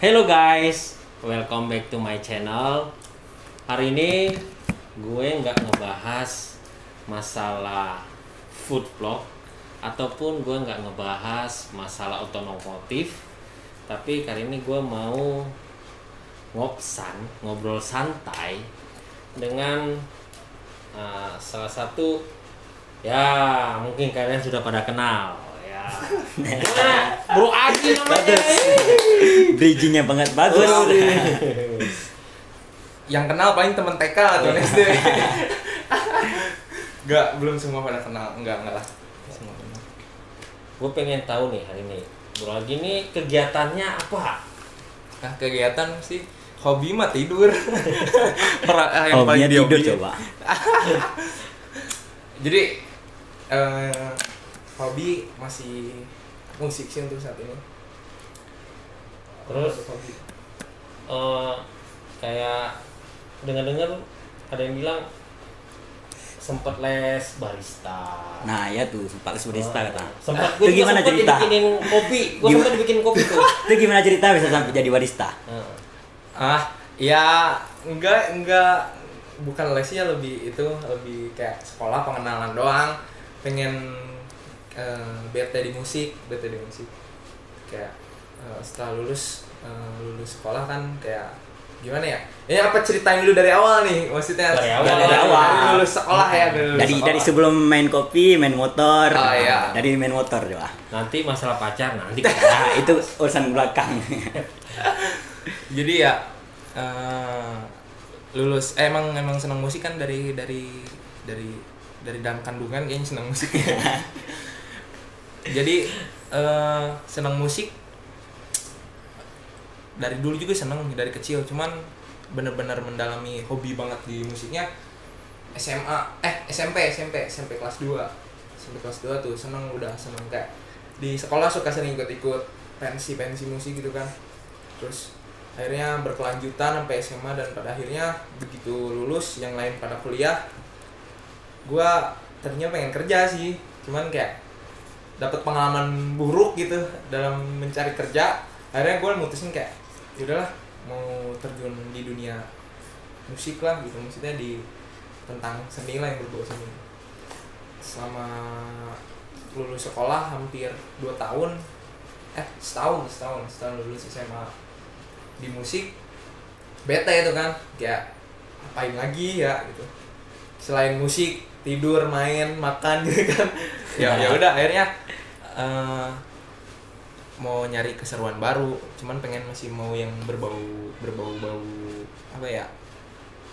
Hello guys, welcome back to my channel. Hari ini gue nggak ngebahas masalah food vlog ataupun gue nggak ngebahas masalah otomotif, tapi kali ini gue mau ngobrol santai dengan salah satu, ya mungkin kalian sudah pada kenal ya. Bro Agi namanya. Bridgingnya banget bagus. Yang kenal paling temen TK atau SD. Belum semua pada kenal. Enggak lah. Semua kenal. Gue pengen tahu nih hari ini, Bro Agi ini kegiatannya apa? Nah, kegiatan sih hobi mah tidur. Yang Hobinya paling tidur hobi. coba. Jadi hobi masih musik sih untuk saat ini. Terus hobi. Kayak dengar-dengar ada yang bilang sempat les barista. Nah ya tuh sempat les barista kata. Sempat Itu gimana cerita? Dibikinin kopi. Gue sempat bikin kopi tuh. Itu gimana cerita bisa sampai jadi barista? Ya enggak bukan lesnya, lebih kayak sekolah pengenalan doang. Pengen bete di musik kayak setelah lulus sekolah kan kayak gimana ya? Ya apa ceritain dulu dari awal nih, maksudnya dari awal. Dari lulus sekolah ya, Dari sebelum main kopi, main motor. Oh, iya. Dari main motor coba. Nanti masalah pacar nanti. Nah, itu urusan belakang. Jadi ya lulus emang senang musik kan dari dalam kandungan kayaknya senang musik. Jadi senang musik dari dulu juga, senang dari kecil, cuman bener-bener mendalami hobi banget di musiknya SMP kelas 2 tuh udah seneng kayak di sekolah suka sering ikut pensi musik gitu kan. Terus akhirnya berkelanjutan sampai SMA, dan pada akhirnya begitu lulus yang lain pada kuliah, gua tadinya pengen kerja sih, cuman kayak dapat pengalaman buruk gitu dalam mencari kerja. Akhirnya gue mutusin kayak yaudahlah, mau terjun di dunia musik lah gitu, maksudnya di tentang seni lah, yang berbau seni. Selama lulus sekolah hampir 2 tahun, setahun lulus SMA di musik, bete itu kan, kayak apain lagi ya gitu selain musik, tidur, main, makan gitu kan. Ya udah akhirnya mau nyari keseruan baru, cuman pengen masih mau yang berbau apa ya,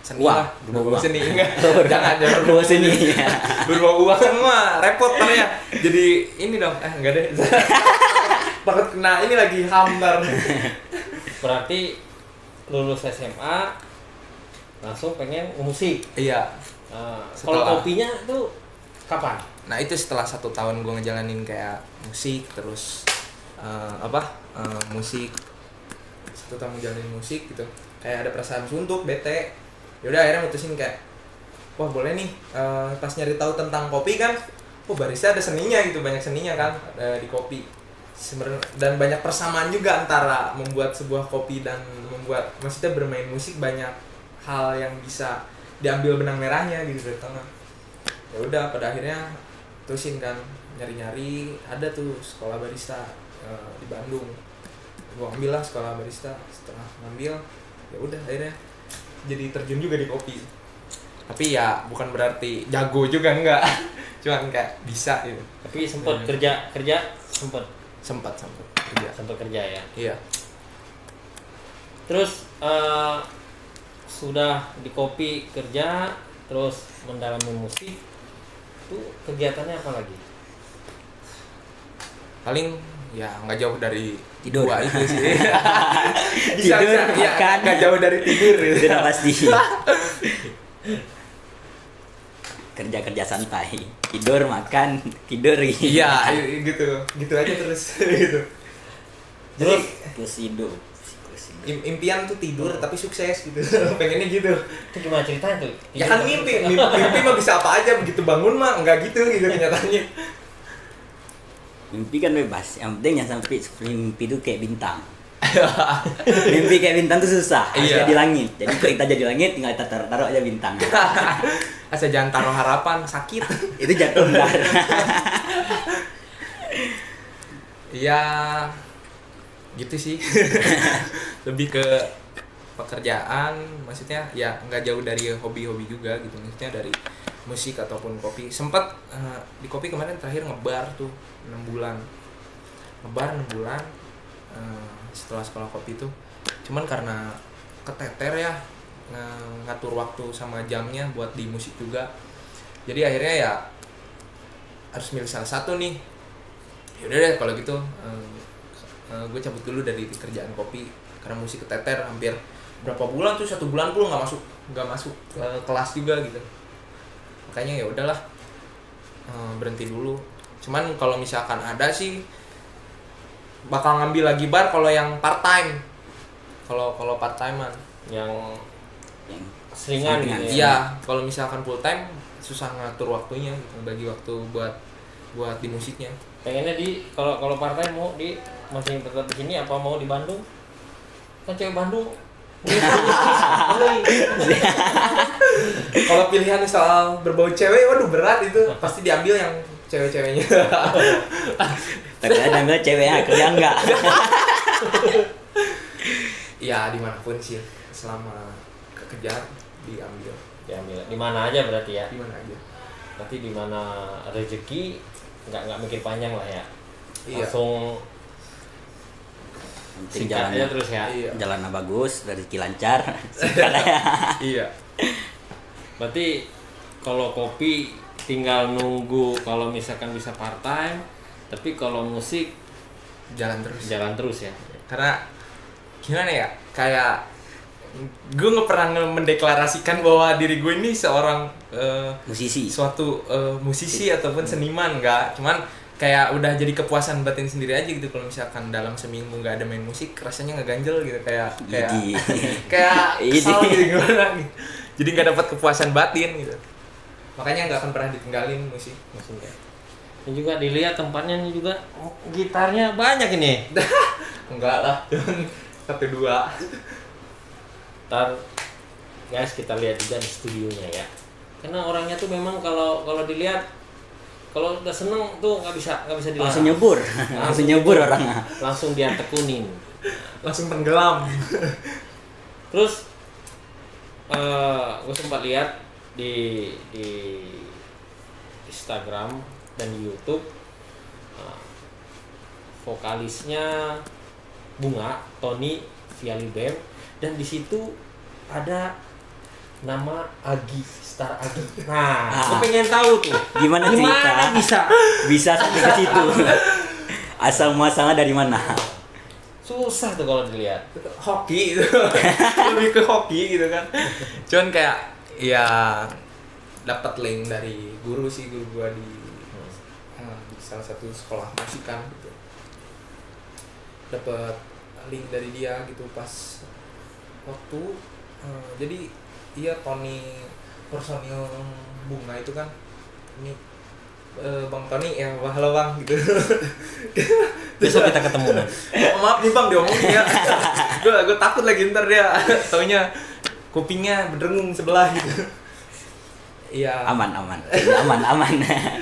seni Uang, lah, berbau uang. seni enggak. jangan Berbau seni. berbau uang mah repot ya. Jadi ini dong, enggak deh. Takut kena ini lagi hambar. Berarti lulus SMA langsung pengen musik. Iya. Kalau kopinya tuh kapan? Nah itu setelah 1 tahun gue ngejalanin kayak musik, terus musik 1 tahun ngejalanin musik gitu, kayak ada perasaan suntuk, bete. Yaudah akhirnya mutusin kayak, wah boleh nih, pas nyari tahu tentang kopi kan, barista ada seninya gitu, banyak seninya kan di kopi sebenarnya, dan banyak persamaan juga antara membuat sebuah kopi dan maksudnya bermain musik. Banyak hal yang bisa diambil benang merahnya gitu dari tengah. Ya udah pada akhirnya terusin kan nyari ada tuh sekolah barista di Bandung. Gua ambil lah sekolah barista. Setelah ngambil, ya udah akhirnya jadi terjun juga di kopi. Tapi ya bukan berarti jago juga, enggak. Cuman kayak bisa gitu. Tapi sempat kerja sempat kerja ya. Iya. Terus sudah di kopi kerja, terus mendalami musik, itu kegiatannya apa lagi? Paling ya nggak jauh dari Tidur. gua itu sih. Tidur, ya, makan. nggak jauh dari tidur gitu. Udah pasti. Kerja santai, tidur, makan, tidur. Iya, gitu aja terus gitu. Jadi Terus hidup. impian tuh tidur tapi sukses gitu. Pengennya gitu. Itu gimana ceritanya tuh? Ya kan mimpi mah bisa apa aja, begitu bangun mah enggak gitu kenyataannya. Mimpi kan bebas, yang penting jangan sampai mimpi itu kayak bintang. Mimpi kayak bintang tuh susah, harus Iya. jadi langit. Jadi kalau kita jadi langit tinggal kita taruh aja bintang. Asal jangan taruh harapan, sakit. Itu jatuh ntar. Iya, gitu sih. Lebih ke pekerjaan, maksudnya ya nggak jauh dari hobi-hobi juga gitu. Maksudnya dari musik ataupun kopi. Sempat di kopi kemarin terakhir ngebar tuh 6 bulan. Ngebar 6 bulan setelah sekolah kopi tuh. Cuman karena keteter ya ngatur waktu sama jamnya buat di musik juga. Jadi akhirnya ya harus milih salah satu nih. Yaudah deh kalau gitu gue cabut dulu dari kerjaan kopi karena musik keteter hampir berapa bulan tuh, 1 bulan pun nggak masuk kelas juga gitu. Makanya ya udahlah berhenti dulu. Cuman kalau misalkan ada sih bakal ngambil lagi bar kalau yang part time. Kalau part timean yang Yang seringan sampingan. gitu ya. iya, kalau misalkan full time susah ngatur waktunya gitu, bagi waktu buat di musiknya. Pengennya di kalau partai mau di masih tetap di sini apa mau di Bandung? Kan cewek Bandung. Kalau pilihan soal berbau cewek, waduh berat itu. Pasti diambil yang cewek-ceweknya. Tapi ada nggak ceweknya kerja nggak? Iya, dimanapun sih, selama kekejar diambil. Diambil di mana aja berarti ya. Di mana aja. Berarti di mana rezeki nggak mikir panjang lah ya. Iya. Langsung Penting singkat aja jalannya, terus ya. Iya. jalannya bagus, rezeki lancar. Singkat aja. Iya. Berarti kalau kopi tinggal nunggu kalau misalkan bisa part time, tapi kalau musik Jalan terus. jalan terus ya. Karena gimana ya, kayak gue nggak pernah mendeklarasikan bahwa diri gue ini seorang Musisi. suatu musisi ataupun seniman, nggak. Cuman kayak udah jadi kepuasan batin sendiri aja gitu kalau misalkan dalam seminggu nggak ada main musik, rasanya ngeganjel gitu, kayak Idi. kayak Idi. kesal gitu gimana gitu. Jadi nggak dapat kepuasan batin gitu. Makanya nggak akan pernah ditinggalin musik. Maksudnya. Ini juga dilihat tempatnya ini juga gitarnya banyak ini. Enggak lah, cuman 1-2. Ntar guys kita lihat juga di studionya ya. Karena orangnya tuh memang kalau dilihat kalau udah seneng tuh nggak bisa dilarang. Langsung nyebur. Langsung nyebur orangnya. Langsung dia tekunin. Langsung tenggelam. Terus gue sempat lihat di Instagram dan di YouTube vokalisnya Bunga, Tony Viali Bem, dan di situ ada nama Agi, Star Agi. Nah, gue pengen tahu tuh Gimana cerita? bisa sampai ke situ. Asal muasalnya dari mana? susah tuh kalau dilihat. Hoki gitu. Lebih ke hoki gitu kan. Cuman kayak ya dapat link dari guru gua di salah satu sekolah musik kan gitu. Dapat link dari dia gitu pas waktu jadi iya Tony personil Bunga itu kan ini Bang Tony ya, halo Bang gitu. Besok kita ketemu. Oh, maaf nih Bang diomongin ya. gue takut lagi ntar dia taunya kupingnya berdengung sebelah gitu. Iya. Aman.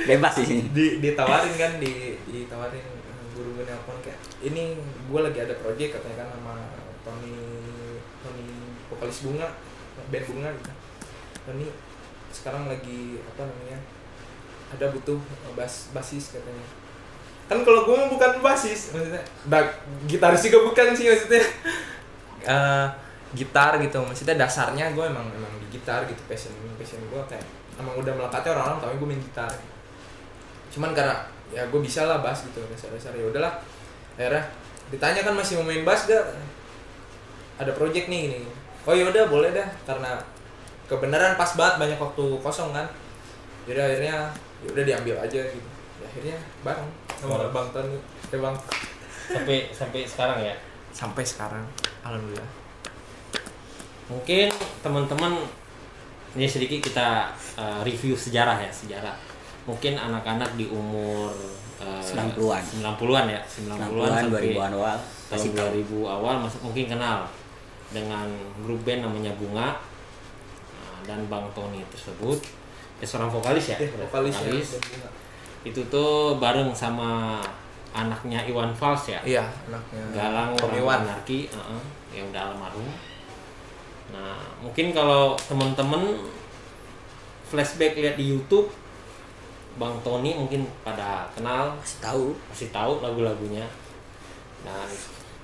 Bebas di sini. Ditawarin kan ditawarin guru gue nelpon kayak ini gue lagi ada project katanya kan sama Tony vokalis Bunga, band Bunga gitu. Tony sekarang lagi apa namanya? Ada butuh basis katanya. Kan kalau gue bukan basis, maksudnya gitaris juga bukan sih maksudnya. Gitar gitu, maksudnya dasarnya gue emang di gitar gitu, passion gue kayak emang udah melekatnya orang-orang tau gue main gitar. Cuman karena ya gue bisa lah bass gitu dasar-dasar, ya udahlah. Akhirnya ditanya kan masih mau main bass gak? Ada project nih ini. Oh ya udah boleh dah, karena kebenaran pas banget banyak waktu kosong kan. Jadi akhirnya ya udah diambil aja gitu. Ya, akhirnya bareng sama Bang Tony, Bang. Sampai sekarang ya. Sampai sekarang, alhamdulillah. Mungkin teman-teman ini sedikit kita review sejarah. mungkin anak-anak di umur 90-an. 90-an ya, 90-an sampai 2000-an awal tahun 2000 awal mungkin kenal dengan grup band namanya Bunga. Dan Bang Tony tersebut seorang vokalis ya, Vokalis ya. Itu tuh bareng sama anaknya Iwan Fals ya. Iya, anaknya Galang Om orang Iwan. Anarki, yang udah almarhum. Nah, mungkin kalau temen-temen flashback lihat di YouTube, Bang Tony mungkin pada kenal, masih tahu lagu-lagunya. Nah,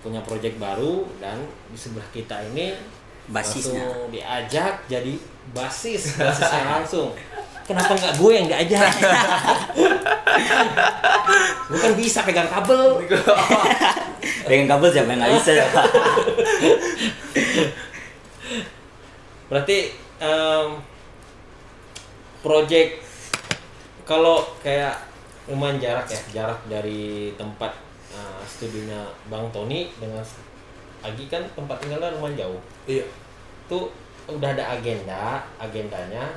punya project baru dan di sebelah kita ini basisnya langsung diajak jadi basisnya langsung. Kenapa nggak gue yang diajak? Gue kan bisa pegang kabel. pegang kabel siapa yang nggak bisa. Berarti project kalau kayak lumayan jarak dari tempat studionya Bang Tony dengan Agi kan tempat tinggalnya lumayan jauh. Iya. Tuh udah ada agendanya.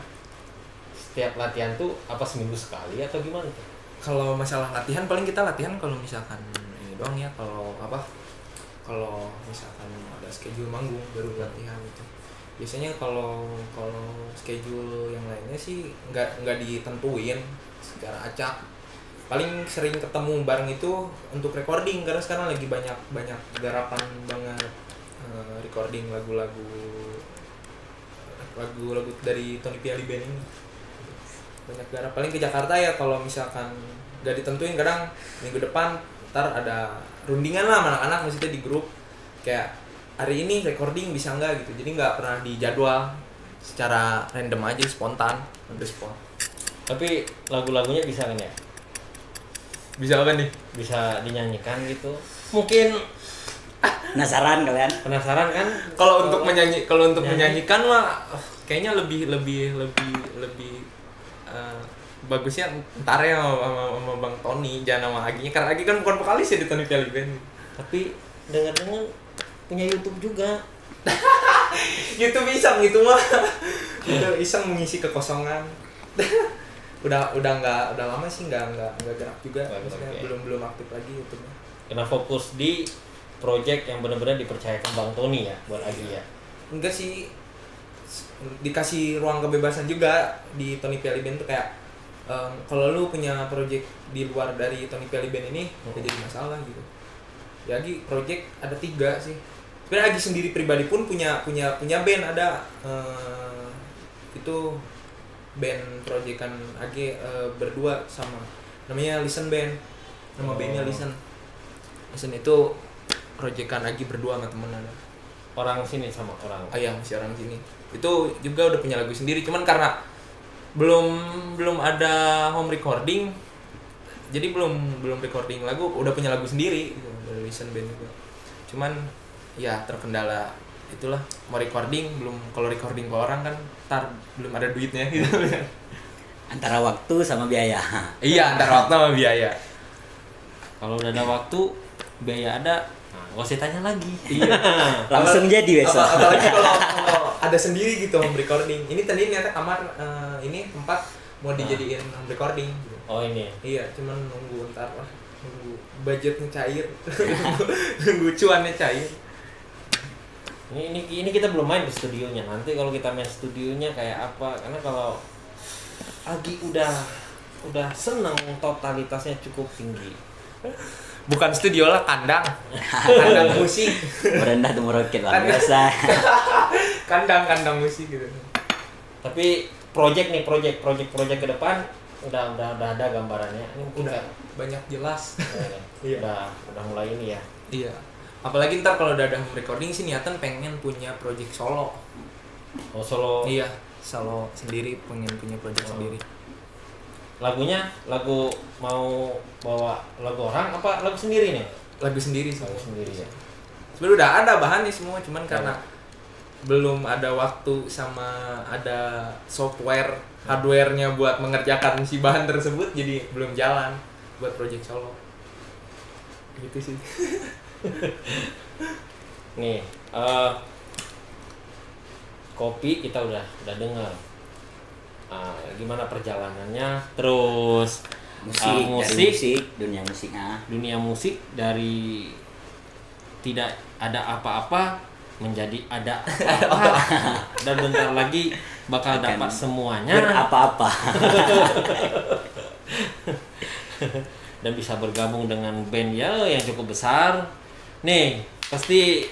Setiap latihan tuh apa seminggu sekali atau gimana tuh? Kalau masalah latihan paling kita latihan kalau misalkan ini doang ya, kalau misalkan ada schedule manggung baru latihan gitu. Biasanya kalau schedule yang lainnya sih nggak ditentuin secara acak. Paling sering ketemu bareng itu untuk recording karena sekarang lagi banyak garapan banget recording lagu-lagu dari Tony Piali Band ini. Banyak garap, paling ke Jakarta ya kalau misalkan nggak ditentuin, kadang minggu depan ntar ada rundingan lah sama anak-anak, maksudnya di grup kayak hari ini recording bisa nggak gitu, jadi nggak pernah dijadwal, secara random aja, spontan, on the spot. Tapi lagu-lagunya bisa kan ya? Bisa apa nih? Bisa dinyanyikan gitu. Mungkin Penasaran kalian? penasaran kan? Kalau untuk menyanyikan mah kayaknya lebih bagusnya ntar ya sama Bang Tony, jangan sama Aginya, karena Agi kan bukan vokalis ya di Tony Piali Band. Tapi dengar-dengar punya YouTube juga. YouTube iseng gitu mah. Itu iseng mengisi kekosongan. udah lama sih nggak gerak juga. Maksudnya belum aktif lagi YouTube-nya. Kena fokus di project yang benar-benar dipercayakan Bang Tony ya buat Agi ya. Enggak sih, dikasih ruang kebebasan juga di Tony Piali Band tuh kayak kalau lu punya project di luar dari Tony Piali Band ini gak jadi masalah gitu. Ya Agi project ada 3 sih. Sebenarnya Agi sendiri pribadi pun punya band, ada itu band projectan Agi berdua sama namanya Listen Band. Nama bandnya Listen. Listen itu projectan Agi berdua sama temen ada. Orang sini sama orang. Oh iya, masih orang sini. Itu juga udah punya lagu sendiri, cuman karena belum ada home recording, jadi belum recording lagu, udah punya lagu sendiri gitu, dari Listen Band juga. Cuman ya terkendala itulah, mau recording belum, kalau recording ke orang kan ntar belum ada duitnya gitu. Antara waktu sama biaya. Iya, antara waktu sama biaya. Kalau udah ada waktu, biaya ada, nggak usah tanya lagi. Iya. Langsung jadi besok. Apalagi kalau ada sendiri gitu home recording. Ini tadi ternyata kamar ini tempat mau dijadiin home recording. Oh ini. Iya, cuman nunggu ntar lah, nunggu budgetnya cair, nunggu cuannya cair. Ini kita belum main di studionya. Nanti kalau kita main studionya kayak apa? Karena kalau Agi udah seneng, totalitasnya cukup tinggi. Bukan studio lah, kandang musik. Merendah tuh meroket lah biasa. kandang musik gitu. Tapi project ke depan udah ada gambarannya. Ini mungkin Udah banyak jelas. Iya. udah mulai ini ya. Iya. Apalagi ntar kalau udah ada home recording sih niatan pengen punya project solo. Oh solo. Iya, solo sendiri, pengen punya project sendiri. Lagunya mau bawa lagu orang apa lagu sendiri nih? Lagu sendiri sih. Lagu sendiri ya. Sebenarnya udah ada bahannya semua, cuman karena belum ada waktu sama ada software hardware-nya buat mengerjakan si bahan tersebut, jadi belum jalan buat project solo. Gitu sih. Nih, kopi kita udah dengar. gimana perjalanannya, terus Dari musik, dunia musik. dunia musik dari tidak ada apa-apa menjadi ada apa, dan bentar lagi bakal dapat semuanya Berapa-apa. dan bisa bergabung dengan band ya yang cukup besar. Nih pasti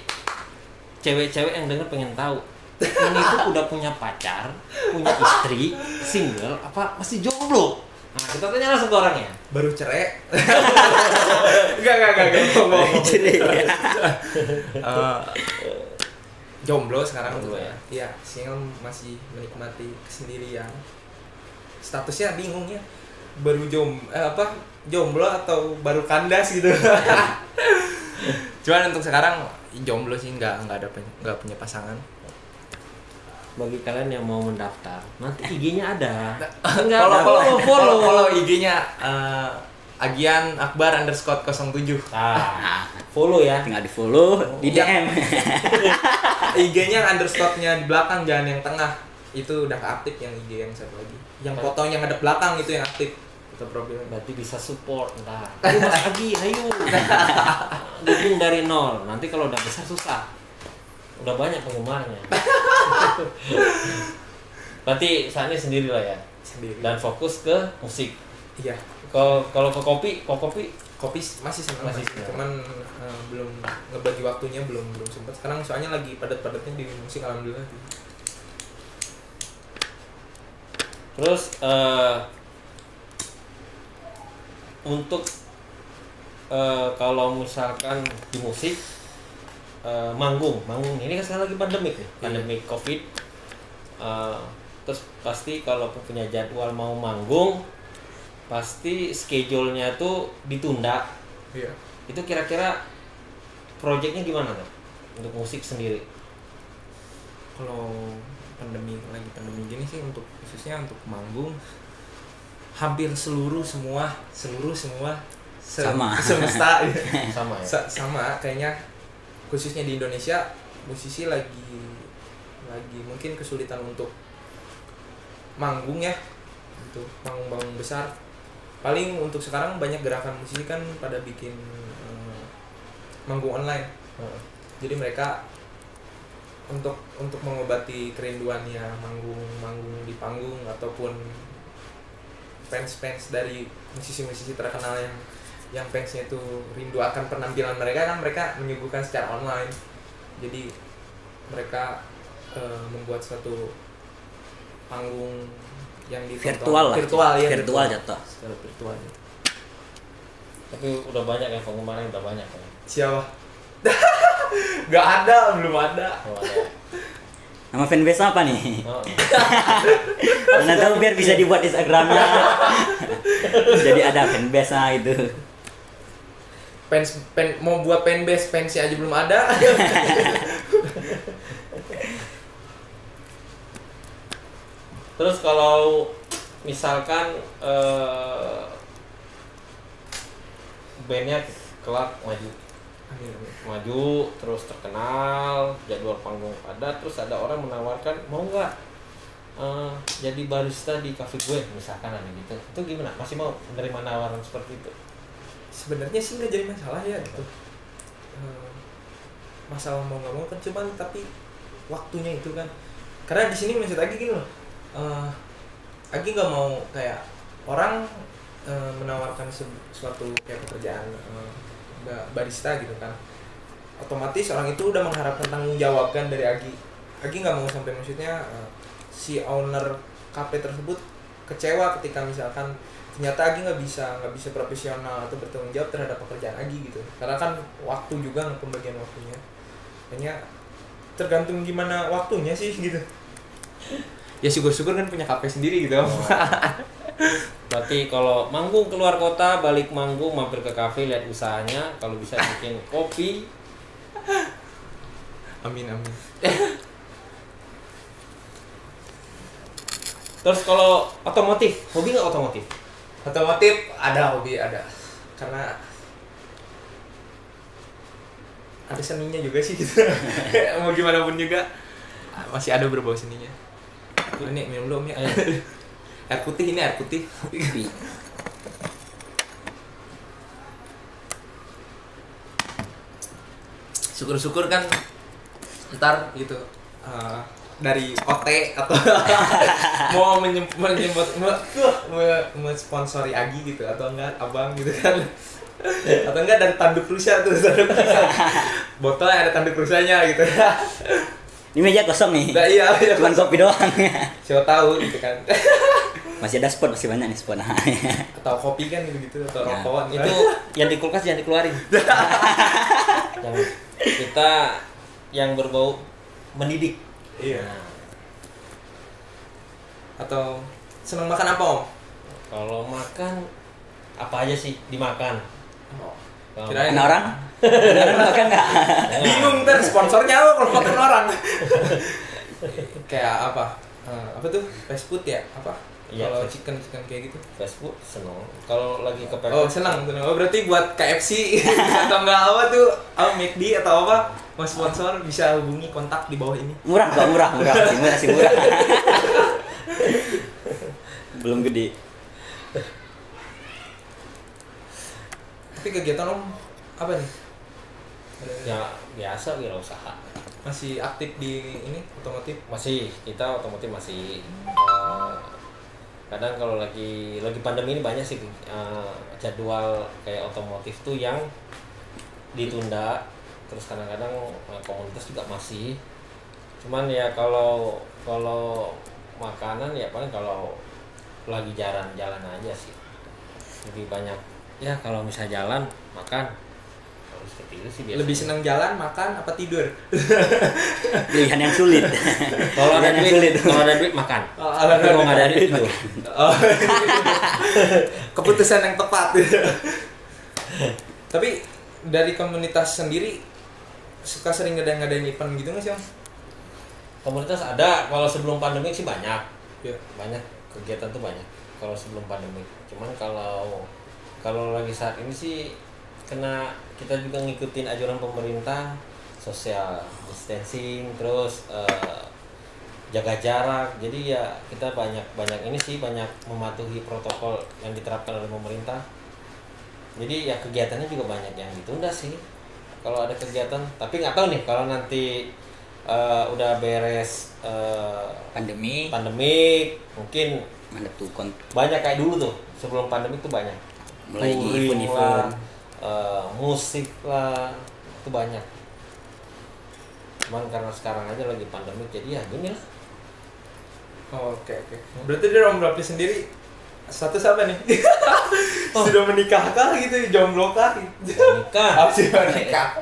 cewek-cewek yang denger pengen tahu ini tuh udah punya pacar, punya istri, single apa masih jomblo. Nah kita tanya langsung ke orangnya. Baru cerai. Enggak. Jomblo sekarang Jomblo tuh ya? Iya, single, masih menikmati kesendirian. Statusnya bingung ya. Baru jomblo atau baru kandas gitu. Cuman untuk sekarang jomblo sih, nggak punya pasangan. Bagi kalian yang mau mendaftar, nanti IG-nya ada. Follow IG-nya Agian Akbar _07. Follow ya. Tinggal di follow, di DM. IG-nya underscore-nya di belakang, jangan yang tengah. Itu udah aktif yang IG yang satu lagi. Yang fotonya yang ada belakang itu yang aktif. Itu problemnya. Berarti bisa support ntar. Ayo Mas Agi, ayo. Dukung dari nol. Nanti kalau udah besar susah. Udah banyak penggemarnya. Berarti saat ini sendiri lah ya. Sendiri. Dan fokus ke musik. Iya. Kalau ke kopi, Kopi masih senang, Masih masih. senang. Cuman belum ngebagi waktunya, belum sempat. Sekarang soalnya lagi padat-padatnya di musik, alhamdulillah. terus untuk kalau misalkan di musik manggung ini kan sekarang lagi pandemik nih, pandemik COVID. Terus pasti kalau punya jadwal mau manggung pasti schedule-nya tuh ditunda. Iya. Itu kira-kira projectnya gimana tuh untuk musik sendiri? Kalau pandemi gini sih, untuk khususnya untuk manggung hampir semua Sama. semesta Sama ya. sama kayaknya, khususnya di Indonesia musisi lagi mungkin kesulitan untuk manggung ya, untuk manggung besar. Paling untuk sekarang banyak gerakan musisi kan pada bikin manggung online. Jadi mereka untuk mengobati kerinduannya manggung di panggung, ataupun fans dari musisi-musisi terkenal yang fansnya itu rindu akan penampilan mereka, kan mereka menyuguhkan secara online. Jadi mereka membuat satu panggung yang Virtual ya, virtual jatuh. secara virtual. Tapi udah banyak ya penggemarnya, udah banyak ya. Siapa? Gak ada, belum ada. Oh, ada. Nama fanbase apa nih? Oh. Mana tahu biar bisa dibuat Instagramnya. Jadi ada fanbase itu. Mau buat fanbase, fansnya aja belum ada. Terus kalau misalkan bandnya kelak maju terus terkenal, jadwal panggung ada, terus ada orang menawarkan mau nggak jadi barista di kafe gue misalkan, ada gitu, itu gimana? Masih mau menerima tawaran seperti itu? Sebenarnya sih nggak jadi masalah ya gitu. Masalah mau nggak mau kan, cuman tapi waktunya itu kan, karena di sini maksud Agi gini loh, Agi nggak mau kayak orang menawarkan suatu kayak pekerjaan barista gitu kan, otomatis orang itu udah mengharapkan tanggung jawab kan dari Agi. Agi nggak mau sampai maksudnya si owner kafe tersebut kecewa ketika misalkan ternyata Agi nggak bisa profesional atau bertanggung jawab terhadap pekerjaan Agi gitu, karena kan waktu juga pembagian waktunya, hanya tergantung gimana waktunya sih gitu. Ya syukur-syukur kan punya kafe sendiri gitu. Berarti kalau manggung keluar kota, balik manggung mampir ke kafe, lihat usahanya, kalau bisa bikin kopi. Amin. Terus kalau otomotif, hobi nggak otomotif? Otomotif ada, hobi ada, karena ada seninya juga sih gitu. Mau gimana pun juga masih ada berbau seninya. Ini minum dulu ya. Air putih ini air putih. Syukur-syukur kan ntar gitu dari OT atau mau mensponsori Agi gitu atau enggak abang gitu kan atau enggak dari tanduk rusa tuh tanduk rusa botolnya ada tanduk rusanya gitu. Ini meja kosong nih. Nah, iya, Cuman kopi doang. siapa tahu gitu kan. Masih ada spot, masih banyak nih spot. Atau kopi kan gitu atau Ya, rokokan Itu yang di kulkas jangan dikeluarin. Yang kita yang berbau mendidik. iya. Nah, Atau seneng makan apa, Om? kalau makan apa aja sih dimakan? Kalau Kirain Ada orang? Ada orang makan nggak? bingung ntar sponsornya apa kalau makan orang. Kayak apa? Apa tuh? Fast food ya? Apa? Iya, Kalau fast- chicken kayak gitu. fast food seneng. Kalau lagi kepepet. Oh, senang. Oh, berarti buat KFC atau enggak apa tuh? McD atau apa? Mau sponsor bisa hubungi kontak di bawah ini. Murah kok, murah. Masih murah. Belum gede. Tapi kegiatan Om apa nih? Ya biasa wirausaha. Masih aktif di ini otomotif? Masih kita otomotif masih kadang kalau lagi pandemi ini banyak sih jadwal kayak otomotif tuh yang ditunda, terus kadang-kadang komunitas juga masih, cuman ya kalau makanan ya paling kalau lagi jalan aja sih lebih banyak ya. Kalau misalnya jalan makan harus ketidur sih biasanya. Lebih senang jalan, makan, apa tidur? Pilihan yang sulit. Kalau ada Pilihan yang duit, sulit. kalau ada duit makan. Oh, Tapi kalau nggak ada duit tidur. Oh, keputusan yang tepat. Tapi dari komunitas sendiri suka sering ngadain event gitu nggak sih, Om? Komunitas ada, kalau sebelum pandemi sih banyak. Ya. Banyak kegiatan tuh banyak kalau sebelum pandemi. Cuman kalau lagi saat ini sih kena kita juga ngikutin anjuran pemerintah, social distancing, terus jaga jarak. Jadi ya kita banyak ini sih, banyak mematuhi protokol yang diterapkan oleh pemerintah. Jadi ya kegiatannya juga banyak yang ditunda sih kalau ada kegiatan. Tapi nggak tahu nih kalau nanti udah beres Pandemi. mungkin Mana tuh banyak kayak dulu tuh. Sebelum pandemi tuh banyak mulai touring event-event. lah, musik lah, itu banyak. Cuman karena sekarang aja lagi pandemi jadi ya gini lah. Oh, oke. Berarti dari Om Rapi sendiri status apa nih? Sudah menikah kah gitu, jomblo kah? Nikah, Apa sih menikah?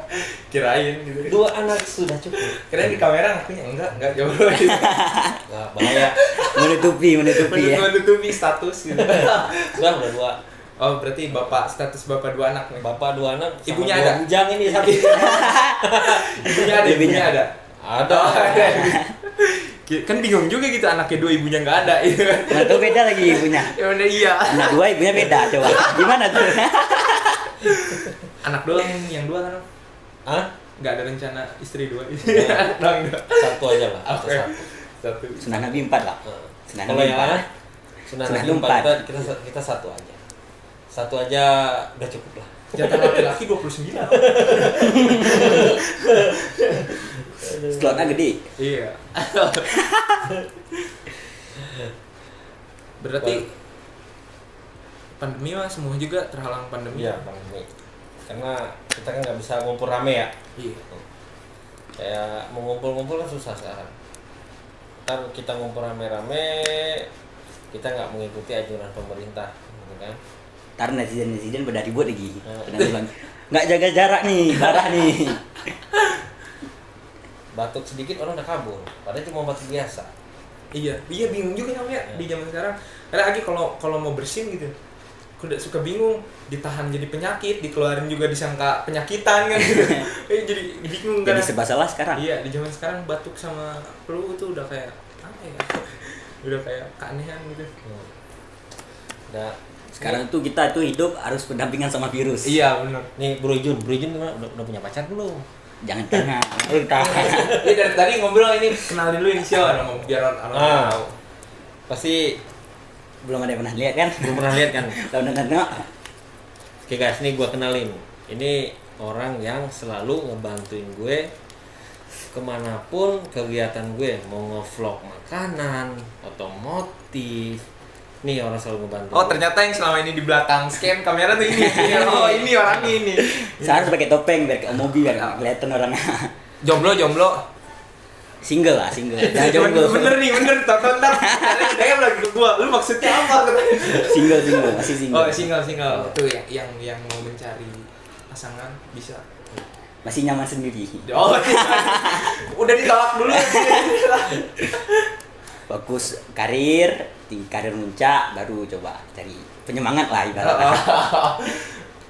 Kirain gitu. 2 anak sudah cukup. Kirain di kamera ngakunya enggak jomblo gitu. Nggak bahaya. Menutupi ya. Menutupi status gitu. Udah 2. Oh, berarti status bapak 2 anak nih. Bapak 2 anak. sama Ibunya 2 ada? bujang ini satu. Ibunya ada. Ada. Oh, ada. Kan bingung juga gitu, anaknya 2 ibunya nggak ada gitu kan. Nah tuh beda lagi ibunya. Ya udah iya. Anak 2 ibunya beda, coba. Gimana tuh? Anak doang yang 2 kan? Om? Hah? Nggak ada rencana istri 2. Nah. Doang 2. Satu aja lah. Oke. Satu. 1. Sunnah Nabi 4 lah. Sunnah Kalau Nabi ya 4. Sunnah Sunnah Nabi empat. 4 kita satu aja. Satu aja udah cukup lah. Jatah laki-laki 29. Slotnya gede. Iya. Berarti pandemi mah semua juga terhalang pandemi. Iya, pandemi. Karena kita kan nggak bisa ngumpul rame ya. Iya. Kayak mau ngumpul-ngumpul kan susah sekarang. Ntar kita ngumpul rame-rame, kita nggak mengikuti anjuran pemerintah, gitu kan? Ntar netizen pada ribut lagi. Hmm. Pada bilang, nggak jaga jarak nih, parah nih. Batuk sedikit orang udah kabur, padahal cuma batuk biasa. Iya bingung juga namanya di zaman sekarang. Karena lagi kalau mau bersin gitu, aku udah suka bingung, ditahan jadi penyakit, dikeluarin juga disangka penyakitan kan gitu. Jadi bingung kan. Jadi serba salah sekarang. Iya, di zaman sekarang batuk sama flu itu udah kayak apa ya? Udah kayak keanehan gitu. Udah. Sekarang tuh kita tuh hidup harus berdampingan sama virus. Iya, benar. Nih Bro Jun gimana? Udah punya pacar belum? Jangan tanya. Lu tahan. Ini dari tadi ngobrol ini kenalin dulu inisial dong biar orang tahu. Pasti belum ada yang pernah lihat kan? Belum pernah lihat kan? Tahu nengok. Oke guys, ini gue kenalin. Ini orang yang selalu ngebantuin gue kemanapun kegiatan gue, mau nge-vlog makanan, otomotif. Nih orang selalu ngebantu. Oh ternyata yang selama ini di belakang scan kamera tuh ini. Oh ini orangnya ini. Saya harus pakai topeng biar kayak mobil biar nggak kelihatan orangnya. Jomblo. Single. Jangan jomblo. Bener tonton ntar. Kayak lagi ke gua. Lu maksudnya apa katanya? Single, masih single. Oh single. Itu yang mau mencari pasangan bisa. Masih nyaman sendiri. Oh udah ditolak dulu. Fokus karir, di karir muncak, baru coba cari penyemangat lah ibaratnya.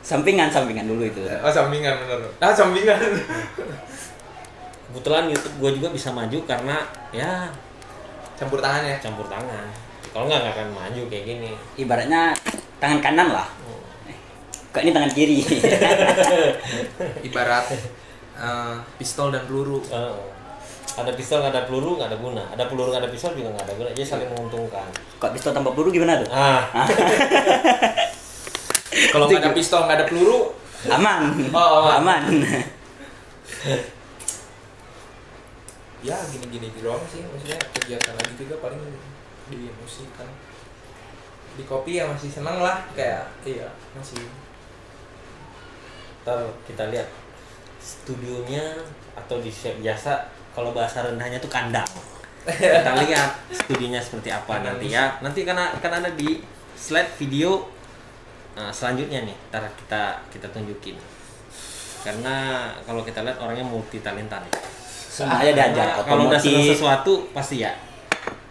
Sampingan dulu itu. Oh sampingan bener. Sampingan. Kebetulan YouTube gue juga bisa maju karena ya Campur tangan ya. Kalau nggak akan maju kayak gini. Ibaratnya tangan kanan lah. Kok ini tangan kiri. Ibarat pistol dan peluru. Ada pistol nggak ada peluru nggak ada guna. Ada peluru nggak ada pistol juga nggak ada guna. Jadi saling menguntungkan. Kok pistol tanpa peluru gimana tuh? Kalau nggak ada pistol nggak ada peluru Aman. Aman. Ya gini doang sih, maksudnya kegiatan lagi juga paling di musik kan. Di kopi ya masih seneng lah, kayak iya masih. Ntar kita lihat studionya atau di shape biasa, kalau bahasa rendahnya tuh kandang. Kita lihat studionya seperti apa nanti ya. Nanti kan ada di slide video selanjutnya nih. Ntar kita tunjukin. Karena kalau kita lihat orangnya multi talenta nih. Semuanya diajar. Kalau udah seneng Otomotif. sesuatu pasti ya.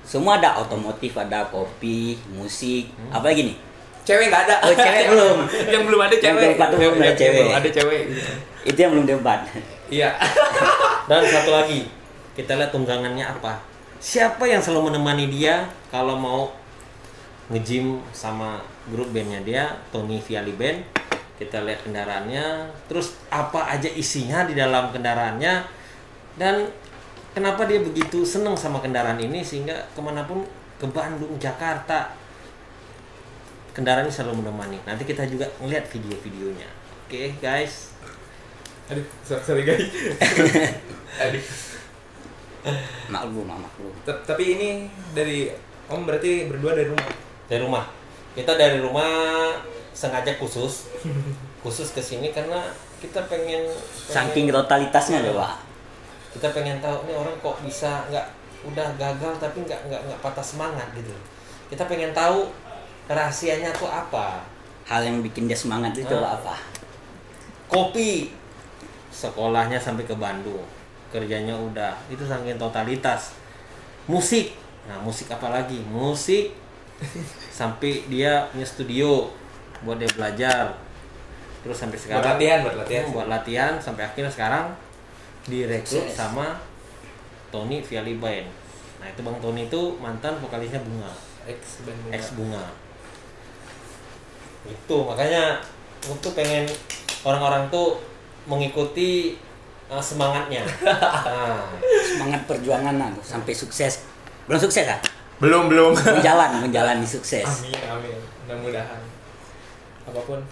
Semua ada, otomotif ada, kopi, musik, apa lagi nih? Cewek nggak ada. Oh, cewek belum. Yang belum ada cewek. Yang keempat tuh belum ada cewek. Belum ada cewek. Itu yang belum debat. Iya. Dan satu lagi, kita lihat tunggangannya apa. Siapa yang selalu menemani dia kalau mau nge-gym sama grup bandnya dia, Tony Viali Band. Kita lihat kendaraannya, terus apa aja isinya di dalam kendaraannya, dan kenapa dia begitu seneng sama kendaraan ini sehingga kemanapun, ke Bandung, Jakarta, kendaraannya selalu menemani. Nanti kita juga ngeliat video-videonya. Oke, guys. Aduh, sorry guys. Aduh. Maklum. Tapi ini dari Om berarti berdua dari rumah. Dari rumah. Kita dari rumah sengaja khusus ke sini karena kita pengen Saking totalitasnya coba. kita pengen tahu nih orang kok bisa udah gagal tapi nggak patah semangat gitu. Kita pengen tahu rahasianya tuh apa. Hal yang bikin dia semangat itu coba apa? Kopi, sekolahnya sampai ke Bandung, kerjanya udah itu saking totalitas. Musik, nah musik apa lagi? Musik sampai dia punya studio buat dia belajar. Terus sampai sekarang buat latihan sampai akhirnya sekarang direkrut sama Tony Viali Band. Nah itu Bang Tony itu mantan vokalisnya Bunga. Ex Bunga. Itu makanya untuk pengen orang-orang tuh mengikuti semangatnya. Nah. Semangat perjuangan aku sampai sukses. Belum sukses kan? Belum. Menjalani sukses. Amin. Mudah-mudahan. Apapun.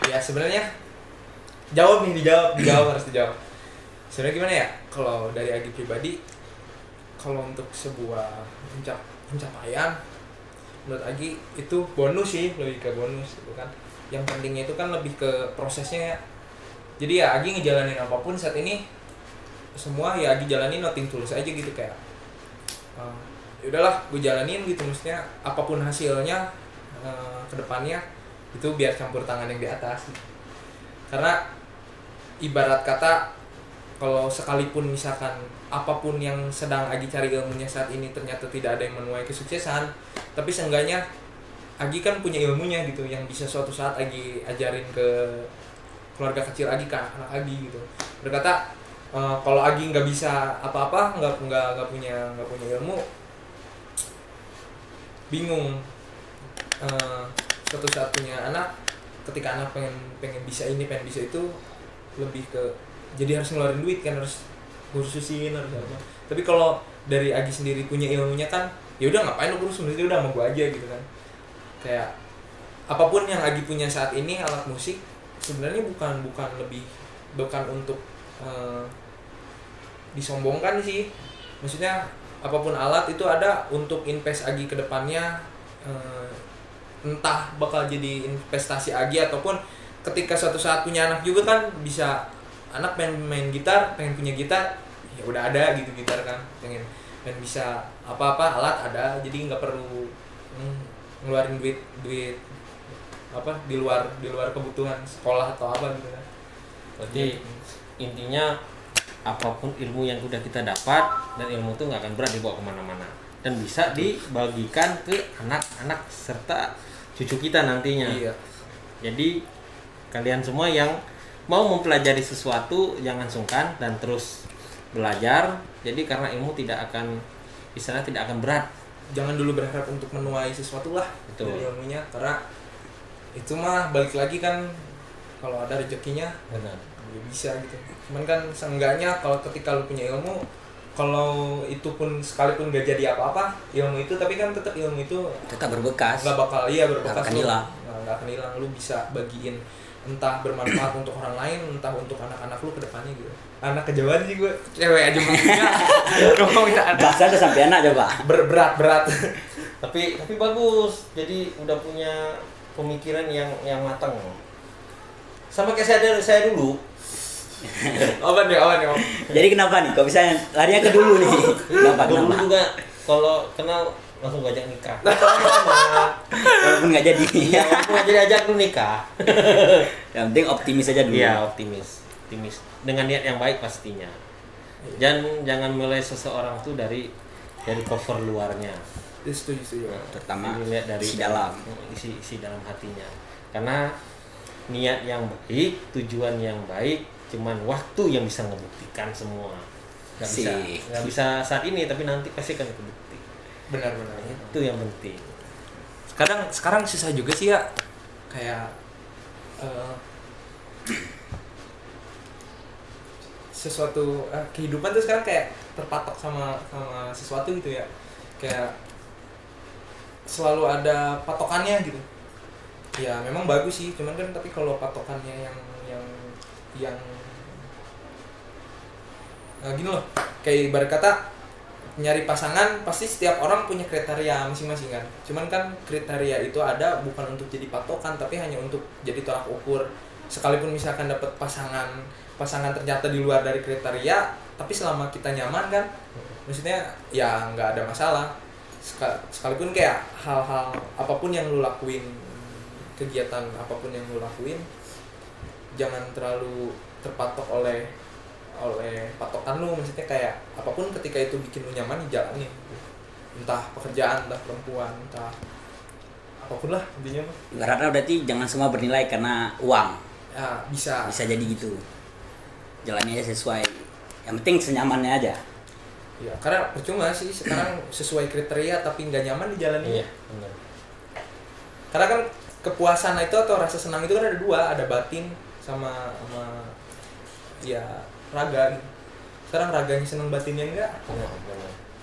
Ya sebenarnya dijawab harus dijawab. Sebenarnya gimana ya? Kalau dari Agi pribadi, kalau untuk sebuah pencapaian, menurut Agi itu bonus sih, lebih ke bonus gitu kan. Yang pentingnya itu kan lebih ke prosesnya ya. Jadi ya Agi ngejalanin apapun saat ini, semua ya Agi jalanin nothing tulus aja gitu kayak. Ya udahlah, gue jalanin gitu, maksudnya apapun hasilnya ke depannya itu biar campur tangan yang di atas. Karena ibarat kata kalau sekalipun misalkan apapun yang sedang Agi cari ilmunya saat ini ternyata tidak ada yang menuai kesuksesan, tapi seenggaknya Agi kan punya ilmunya gitu yang bisa suatu saat Agi ajarin ke keluarga kecil Agi, kan anak Agi gitu. Berkata kalau Agi nggak bisa apa-apa, nggak punya ilmu, bingung. Suatu saat punya anak, ketika anak pengen bisa ini, pengen bisa itu, lebih ke jadi harus ngeluarin duit kan, harus kursusin, harus apa. Tapi kalau dari Agi sendiri punya ilmunya kan, ya udah ngapain lu kurus, maksudnya udah sama gue aja gitu kan. Kayak apapun yang lagi punya saat ini alat musik sebenarnya bukan untuk disombongkan sih, maksudnya apapun alat itu ada untuk invest lagi ke depannya, entah bakal jadi investasi lagi ataupun ketika suatu saat punya anak juga kan, bisa anak pengen main gitar, pengen punya gitar, ya udah ada gitu gitar kan, pengen bisa apa-apa alat ada, jadi nggak perlu ngeluarin duit apa di luar kebutuhan sekolah atau apa gitu kan. Berarti intinya apapun ilmu yang udah kita dapat, dan ilmu itu nggak akan berat dibawa kemana-mana dan bisa dibagikan ke anak-anak serta cucu kita nantinya. Iya. Jadi kalian semua yang mau mempelajari sesuatu jangan sungkan dan terus belajar. Jadi karena ilmu tidak akan berat. Jangan dulu berharap untuk menuai sesuatu lah. Betul. Dari ilmunya, karena itu mah balik lagi kan, kalau ada rezekinya Benar. ya bisa gitu. Cuman kan seenggaknya kalau ketika lu punya ilmu, kalau itu pun sekalipun gak jadi apa-apa ilmu itu, tapi kan tetap ilmu itu Tetap berbekas. nggak bakal berbekas, Nggak akan lu. hilang. Nggak akan hilang. Lu bisa bagiin, entah bermanfaat untuk orang lain, entah untuk anak-anak lu ke depannya gitu. Anak kejauhan sih gue, cewek aja maksudnya. Ngomong minta anak. Bahasa udah sampai anak coba. Berat. Tapi bagus. Jadi udah punya pemikiran yang matang. Sama kayak saya dulu. Apa nih? Jadi kenapa nih? Kok bisa larinya ke dulu nih? Kenapa? Dulu juga kalau kenal langsung gue ajak nikah. Walaupun nggak jadi. Iya, aku nggak jadi ajak dulu nikah. Yang penting optimis aja dulu. Iya, optimis dengan niat yang baik pastinya. Jangan menilai seseorang tuh dari cover luarnya. Setuju. Terutama Dilihat dari isi dalam. isi dalam hatinya. Karena niat yang baik, tujuan yang baik, cuman waktu yang bisa ngebuktikan semua. Nggak bisa saat ini, tapi nanti pasti akan kebukti. Benar. Itu yang penting. Sekarang susah juga sih ya, kayak sesuatu kehidupan tuh sekarang kayak terpatok sama sesuatu gitu ya, kayak selalu ada patokannya gitu. Ya memang bagus sih, cuman kan tapi kalau patokannya yang gini loh, kayak ibarat kata nyari pasangan, pasti setiap orang punya kriteria masing-masing kan. Cuman kan kriteria itu ada bukan untuk jadi patokan, tapi hanya untuk jadi tolak ukur. Sekalipun misalkan dapat pasangan ternyata di luar dari kriteria, tapi selama kita nyaman kan, maksudnya ya nggak ada masalah. Sekalipun kayak hal-hal apapun yang lu lakuin, kegiatan apapun yang lu lakuin, jangan terlalu terpatok oleh patokan lu. Maksudnya kayak apapun ketika itu bikin lu nyaman, jalanin. Entah pekerjaan, entah perempuan, entah apapun lah intinya mah. Karena berarti jangan semua bernilai karena uang. Ya bisa Bisa jadi gitu. Jalannya aja sesuai. Yang penting senyamannya aja. ya, karena percuma sih sekarang sesuai kriteria tapi nggak nyaman di jalannya. Iya, benar. Karena kan kepuasan itu atau rasa senang itu kan ada dua, ada batin sama ya raga. Sekarang raganya senang, batinnya enggak. Benar.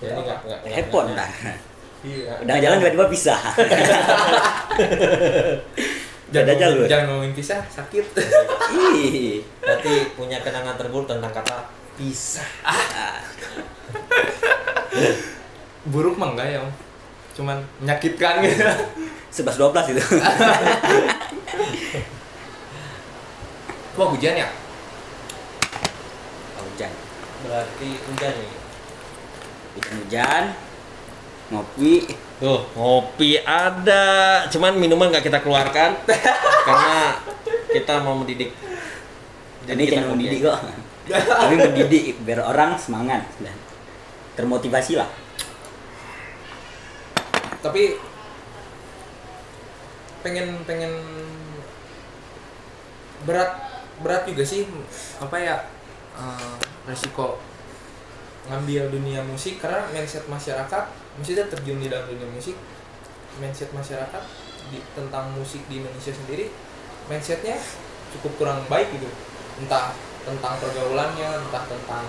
Jadi nggak Hepon nggak- dah. Iya. Udah jalan tiba-tiba pisah. Beda jalur. Jangan ngomongin pisah, sakit. Ih. Berarti punya kenangan terburuk tentang kata pisah. Buruk mah enggak ya, Om. Cuman menyakitkan gitu. 11-12 itu. Wah, hujan ya? Hujan. Berarti hujan nih. Hujan. Ngopi. Tuh, ngopi ada, cuman minuman nggak kita keluarkan karena kita mau mendidik. Jadi channel mendidik kok. Tapi mendidik biar orang semangat dan termotivasi lah. Tapi pengen berat juga sih, apa ya, resiko ngambil dunia musik karena mindset masyarakat, maksudnya terjun di dalam dunia musik, mindset masyarakat tentang musik di Indonesia sendiri, mindsetnya cukup kurang baik gitu, entah tentang pergaulannya, entah tentang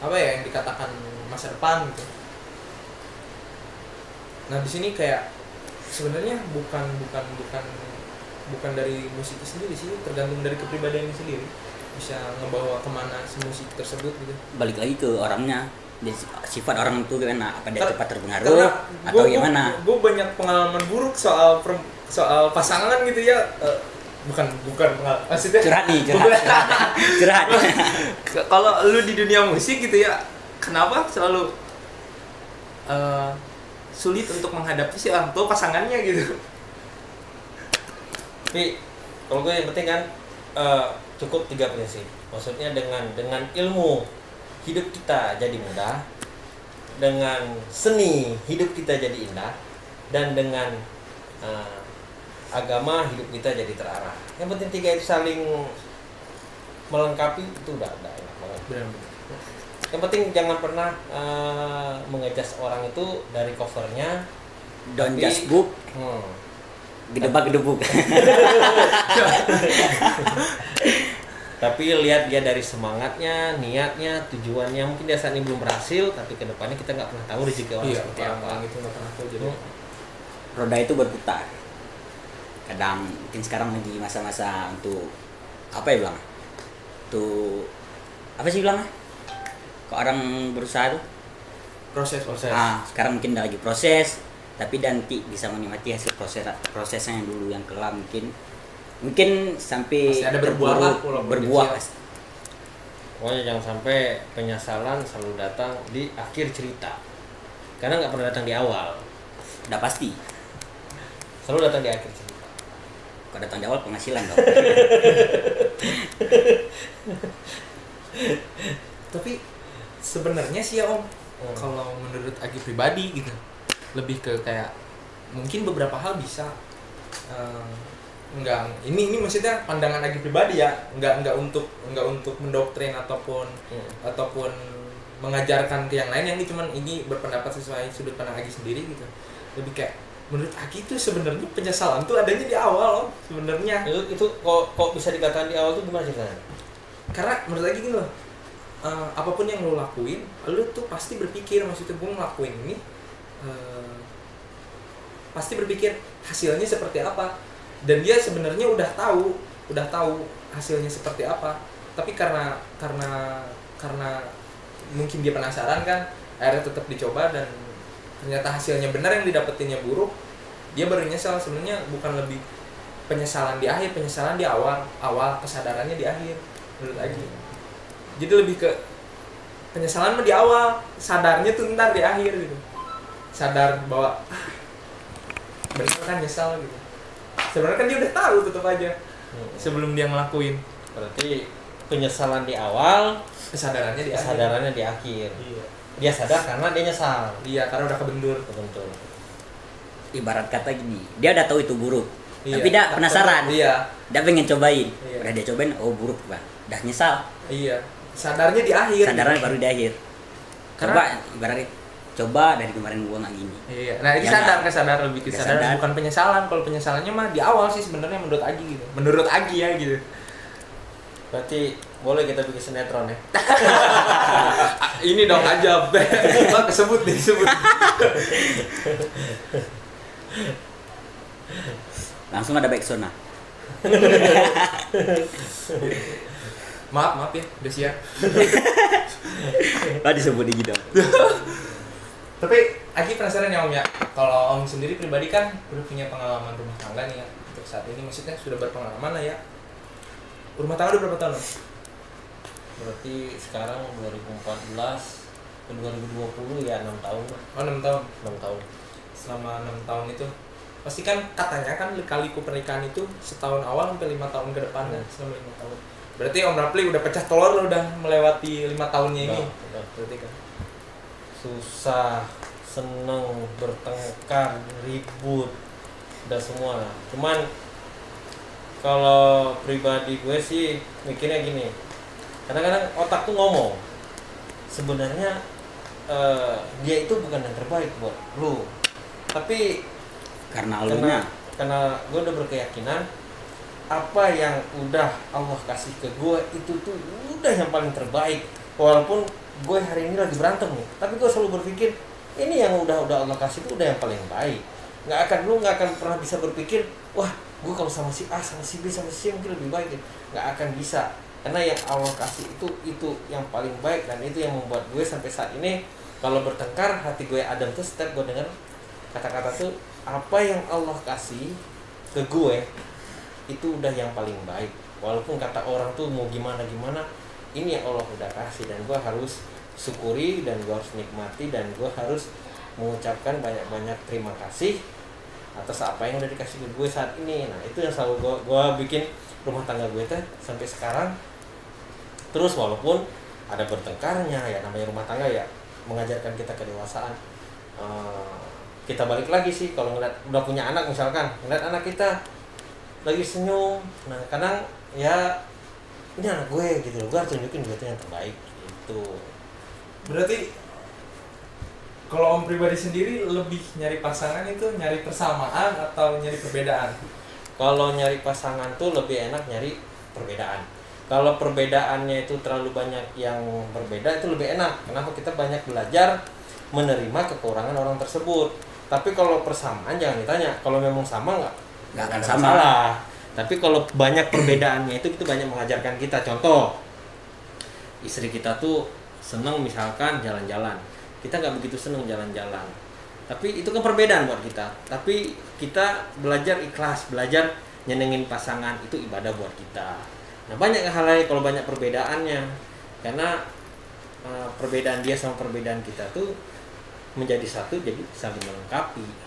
apa ya yang dikatakan masa depan gitu. Nah di sini kayak sebenarnya bukan dari musik itu sendiri sih, tergantung dari kepribadiannya sendiri bisa ngebawa kemana si musik tersebut gitu. Balik lagi ke orangnya, sifat orang itu gimana, apa dia cepat terpengaruh atau gimana. Gue banyak pengalaman buruk soal pasangan gitu ya. Bukan maksudnya curhat. Kalau lu di dunia musik gitu ya, kenapa selalu sulit untuk menghadapi si orang tua pasangannya gitu? Tapi kalau gue yang penting kan cukup 3 prinsip. Maksudnya dengan ilmu hidup kita jadi mudah, dengan seni hidup kita jadi indah, dan dengan agama hidup kita jadi terarah. Yang penting 3 itu saling melengkapi, itu udah enak banget. Benar. Yang penting jangan pernah mengejas orang itu dari covernya. Don't just book. Gedebak-gedebuk. Tapi lihat dia dari semangatnya, niatnya, tujuannya. Mungkin dia saat ini belum berhasil, tapi kedepannya kita nggak pernah tahu rezeki orang seperti apa. Itu nggak pernah tahu jadi. Roda itu berputar. Kadang mungkin sekarang lagi masa-masa untuk apa ya bilang? Tuh apa sih bilangnya? Kok orang berusaha tuh? Proses. Sekarang mungkin lagi proses, tapi nanti bisa menikmati hasil prosesnya yang dulu yang kelam mungkin sampai pasti ada berbuah. Pokoknya jangan sampai penyesalan selalu datang di akhir cerita, karena nggak pernah datang di awal. Udah pasti Selalu datang di akhir cerita. kalau datang di awal penghasilan dong. Tapi sebenarnya sih ya Om, kalau menurut Agi pribadi gitu, lebih ke kayak mungkin beberapa hal bisa ini maksudnya pandangan Agi pribadi ya, enggak untuk mendoktrin ataupun mengajarkan ke yang lain, yang ini cuman ini berpendapat sesuai sudut pandang Agi sendiri gitu. Lebih kayak menurut Agi itu sebenarnya penyesalan tuh adanya di awal Om sebenarnya. Itu kok bisa dikatakan di awal tuh gimana ceritanya? Karena menurut Agi gini loh, apapun yang lo lakuin, lo tuh pasti berpikir, maksudnya gue ngelakuin ini pasti berpikir hasilnya seperti apa, dan dia sebenarnya udah tahu hasilnya seperti apa, tapi karena mungkin dia penasaran kan, akhirnya tetap dicoba dan ternyata hasilnya benar, yang didapetinnya buruk, dia baru nyesal. Sebenarnya bukan lebih penyesalan di akhir, penyesalan di awal, kesadarannya di akhir menurut Agi. Jadi lebih ke penyesalan mah di awal, sadarnya tuh ntar di akhir gitu. Sadar bahwa bener kan nyesal gitu. Sebenarnya kan dia udah tahu tetap aja sebelum dia ngelakuin. Berarti penyesalan di awal, kesadarannya di akhir. Iya. Dia sadar karena dia nyesal. Iya, karena udah kebentur. Ibarat kata gini, dia udah tahu itu buruk, Iya. tapi dia penasaran. Iya. Dia pengen cobain. Iya. Udah dia cobain, oh buruk Pak. Udah nyesal. Iya. Sadarnya di akhir. Sadarnya baru di akhir. Karena- Ibaratnya coba dari kemarin gua nggak gini. Iya. Nah, ini Ya, sadar lebih ke sadar, bukan penyesalan. Kalau penyesalannya mah di awal sih sebenarnya menurut Agi gitu. Menurut Agi ya gitu. Berarti boleh kita bikin sinetron ya? Ini dong aja. Wah, kesebut. Langsung ada backsound. Maaf ya, udah siap. Disebut gitu. Tapi Agi penasaran ya Om ya, kalau Om sendiri pribadi kan udah punya pengalaman rumah tangga nih ya untuk saat ini, maksudnya sudah berpengalaman lah ya. Rumah tangga udah berapa tahun Om? Berarti sekarang 2014 ke 2020 ya 6 tahun lah. Oh 6 tahun. 6 tahun. Selama 6 tahun itu pasti kan katanya kan lika-liku pernikahan itu setahun awal sampai 5 tahun ke depan kan, selama 5 tahun. Berarti Om Rapli udah pecah telur lo, udah melewati 5 tahunnya ini. Udah. Berarti kan Susah, seneng, bertengkar, ribut, udah semua. Cuman kalau pribadi gue sih mikirnya gini, kadang-kadang otak tuh ngomong sebenarnya dia itu bukan yang terbaik buat lu, tapi Karena gue udah berkeyakinan apa yang udah Allah kasih ke gue itu tuh udah yang paling terbaik, walaupun gue hari ini lagi berantem nih, tapi gue selalu berpikir ini yang udah Allah kasih itu udah yang paling baik. Lu nggak akan pernah bisa berpikir, wah gue kalau sama si A, sama si B, sama si C mungkin lebih baik. Nggak akan bisa, karena yang Allah kasih itu yang paling baik, dan itu yang membuat gue sampai saat ini kalau bertengkar hati gue adem tuh setiap gue dengar kata-kata tuh, apa yang Allah kasih ke gue itu udah yang paling baik. Walaupun kata orang tuh mau gimana, ini yang Allah udah kasih, dan gue harus syukuri, dan gue harus nikmati, dan gue harus mengucapkan banyak-banyak terima kasih atas apa yang udah dikasih ke gue saat ini. Nah itu yang selalu gue bikin rumah tangga gue tuh sampai sekarang terus, walaupun ada bertengkarnya, ya namanya rumah tangga ya mengajarkan kita kedewasaan. Kita balik lagi sih kalau ngeliat udah punya anak, misalkan ngeliat anak kita lagi senyum, nah kadang ya ini anak gue gitu loh, gue harus tunjukin gue tuh yang terbaik gitu. Berarti kalau Om pribadi sendiri lebih nyari pasangan itu nyari persamaan atau nyari perbedaan? Kalau nyari pasangan tuh lebih enak nyari perbedaan. Kalau perbedaannya itu terlalu banyak yang berbeda itu lebih enak. Kenapa? Kita banyak belajar menerima kekurangan orang tersebut. Tapi kalau persamaan jangan ditanya. Kalau memang sama nggak akan sama. Masalah. Tapi kalau banyak perbedaannya itu banyak mengajarkan kita. Contoh, istri kita tuh senang misalkan jalan-jalan. Kita nggak begitu senang jalan-jalan. Tapi itu kan perbedaan buat kita. Tapi kita belajar ikhlas, belajar nyenengin pasangan, itu ibadah buat kita. Nah banyak hal lain kalau banyak perbedaannya. Karena perbedaan dia sama perbedaan kita tuh menjadi satu, jadi saling melengkapi.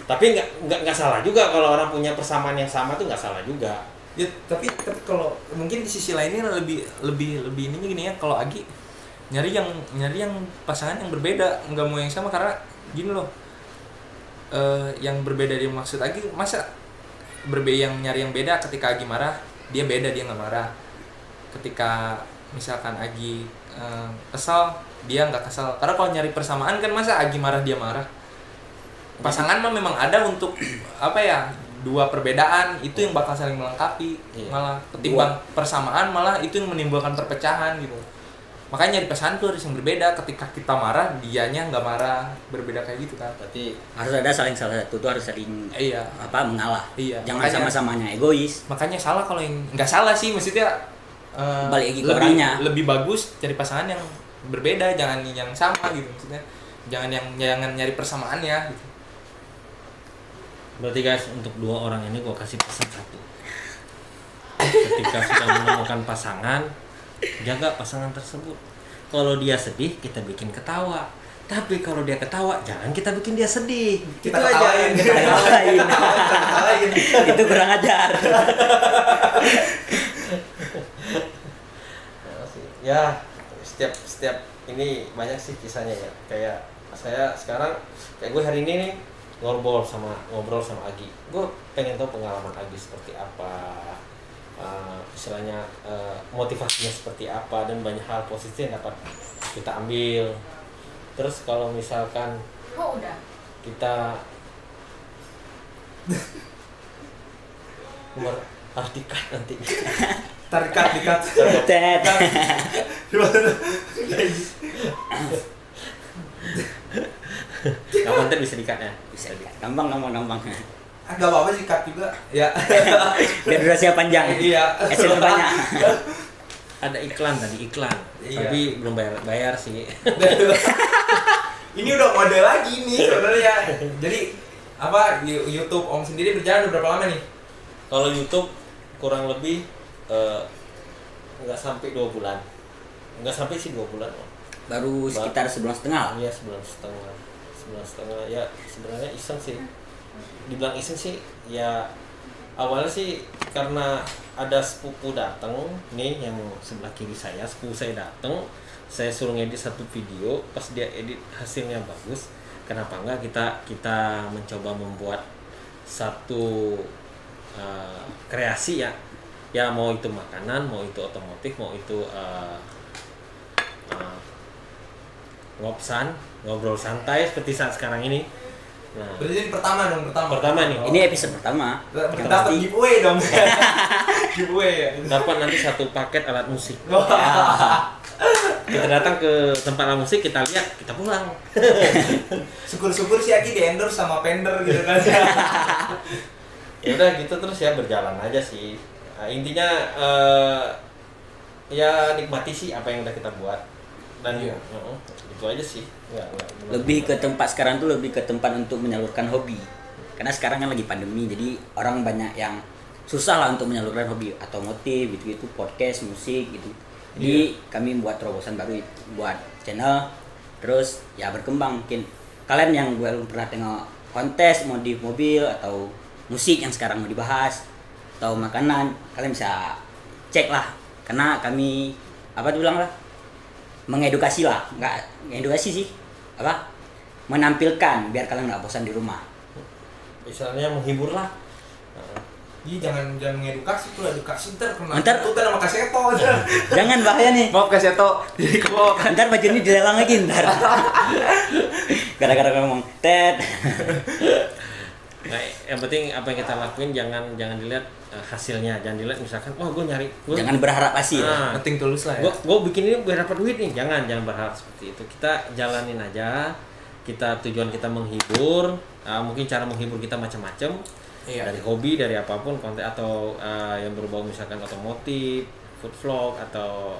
Tapi nggak salah juga kalau orang punya persamaan yang sama tuh, nggak salah juga. Ya, tapi kalau mungkin di sisi lainnya lebih ini gini ya, kalau Agi nyari yang pasangan yang berbeda, nggak mau yang sama, karena gini loh, yang berbeda dia maksud Agi, masa yang nyari yang beda, ketika Agi marah dia beda, dia nggak marah. Ketika misalkan Agi kesal, dia nggak kesal. Karena kalau nyari persamaan kan, masa Agi marah dia marah. Pasangan mah memang ada untuk apa ya, dua perbedaan itu yang bakal saling melengkapi. Malah ketimbang persamaan, malah itu yang menimbulkan perpecahan gitu. Makanya nyari pasangan tuh harus yang berbeda. Ketika kita marah, dianya nggak marah, berbeda kayak gitu kan. Berarti harus ada salah satu tuh harus saling mengalah. Iya. Jangan sama-samanya egois. Makanya salah kalau yang nggak salah sih, maksudnya balik lagi ke orangnya. Lebih bagus cari pasangan yang berbeda, jangan yang sama gitu maksudnya. Jangan nyari persamaannya gitu. Berarti guys, untuk dua orang ini gue kasih pesan satu. Ketika sudah menemukan pasangan, jaga pasangan tersebut. Kalau dia sedih, kita bikin ketawa. Tapi kalau dia ketawa, jangan kita bikin dia sedih. Kita ketawain. Itu kurang ajar. Ya, setiap ini banyak sih kisahnya ya. Kayak saya sekarang, kayak gue hari ini nih ngobrol sama Agi. Gue pengen tahu pengalaman Agi seperti apa, istilahnya motivasinya seperti apa, dan banyak hal positif yang dapat kita ambil. Terus kalau misalkan kita harus dikat nanti. Dikat. Kapan ntar bisa dikat ya? Bisa dikat. Gampang. Gak apa-apa sih, cut juga. Ya. Biar durasinya panjang. Iya. Hasilnya banyak. Ada iklan tadi. Iya. Tapi belum bayar sih. Ini udah mode lagi nih sebenarnya. Jadi apa, YouTube Om sendiri berjalan udah berapa lama nih? Kalau YouTube kurang lebih nggak sampai 2 bulan. Nggak sampai sih 2 bulan. Baru sekitar sebulan setengah. Iya, sebulan setengah. Ya sebenarnya iseng sih. Dibilang iseng sih, ya awalnya sih karena ada sepupu datang nih yang sebelah kiri saya, sepupu saya datang, saya suruh ngedit satu video, pas dia edit hasilnya bagus, kenapa enggak kita mencoba membuat satu kreasi ya mau itu makanan, mau itu otomotif, mau itu ngobrol santai seperti saat sekarang ini. Nah, berarti ini pertama nih. Ini episode pertama. Kita dapat giveaway dong. Giveaway ya. Dapat nanti 1 paket alat musik. kita datang ke tempat musik, kita lihat, kita pulang. Syukur-syukur si Aki di endorse sama Fender gitu kan. Ya udah gitu terus ya, berjalan aja sih. Nah, intinya ya nikmati sih apa yang udah kita buat. Dan Iya. itu aja sih. Lebih ke tempat sekarang tuh lebih ke tempat untuk menyalurkan hobi. Karena sekarang kan lagi pandemi, jadi orang banyak yang susah lah untuk menyalurkan hobi, otomotif gitu-gitu, podcast, musik gitu. Jadi kami buat terobosan baru, buat channel, terus ya berkembang. Mungkin kalian yang belum pernah tengok kontes modif mobil atau musik yang sekarang mau dibahas atau makanan, kalian bisa cek lah. Karena kami apa tuh bilang lah, mengedukasi lah, nggak edukasi sih, apa, menampilkan biar kalian nggak bosan di rumah. Misalnya menghibur lah. Jadi jangan ngedukasi tuh, edukasi ntar kena Ntar- tututan sama kaseto. Jangan, bahaya nih. Maaf kaseto. Jadi kalau Ntar baju ini dilelang lagi ntar. Gara-gara ngomong tet. Nah, yang penting apa yang kita lakuin jangan dilihat hasilnya, jangan dilihat misalkan, gue nyari, Jangan berharap hasil. penting tulus lah ya. gue bikin ini biar dapat duit nih, jangan berharap seperti itu. Kita jalanin aja, tujuan kita menghibur, mungkin cara menghibur kita macam-macam. Iya. Dari hobi, dari apapun konten atau yang berbau misalkan otomotif, food vlog atau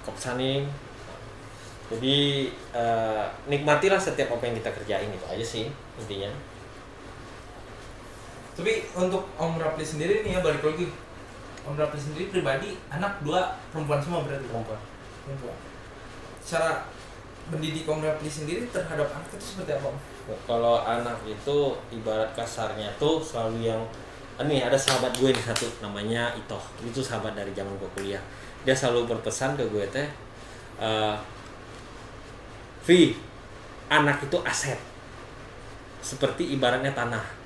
kopsaning. Jadi nikmatilah setiap apa yang kita kerjain, itu aja sih intinya. Tapi untuk Om Rapli sendiri nih ya, balik lagi. Om Rapli sendiri pribadi anak 2 perempuan semua berarti. Perempuan. Cara mendidik Om Rapli sendiri terhadap anak itu seperti apa, Om? Kalau anak itu ibarat kasarnya tuh selalu yang ini, ada sahabat gue nih satu namanya Itoh, itu sahabat dari zaman gue kuliah. Dia selalu berpesan ke gue teh, Vi, anak itu aset, seperti ibaratnya tanah.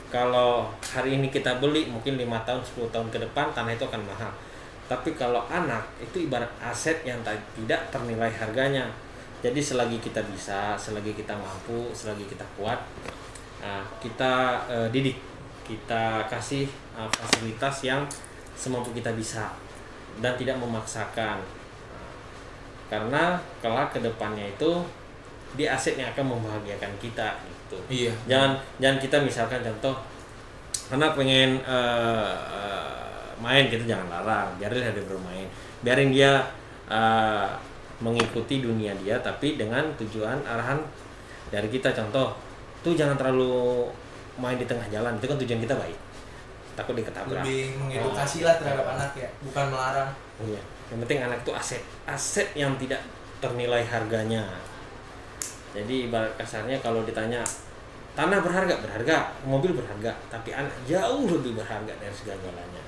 Kalau hari ini kita beli mungkin 5 tahun 10 tahun ke depan tanah itu akan mahal. Tapi kalau anak itu ibarat aset yang tidak ternilai harganya. Jadi selagi kita bisa, selagi kita mampu, selagi kita kuat, kita didik, kita kasih fasilitas yang semampu kita bisa dan tidak memaksakan. Karena kelak ke depannya itu dia aset yang akan membahagiakan kita gitu. Iya. Jangan kita misalkan contoh anak pengen main, kita jangan larang, biarin dia bermain, biarin dia mengikuti dunia dia, tapi dengan tujuan arahan dari kita. Contoh tuh jangan terlalu main di tengah jalan, itu kan tujuan kita baik, takut diketabrak. Lebih mengedukasi lah terhadap anak ya, bukan melarang. Iya, yang penting anak itu aset yang tidak ternilai harganya. Jadi ibarat kasarnya kalau ditanya tanah berharga, mobil berharga, tapi anak jauh lebih berharga dari segala-galanya.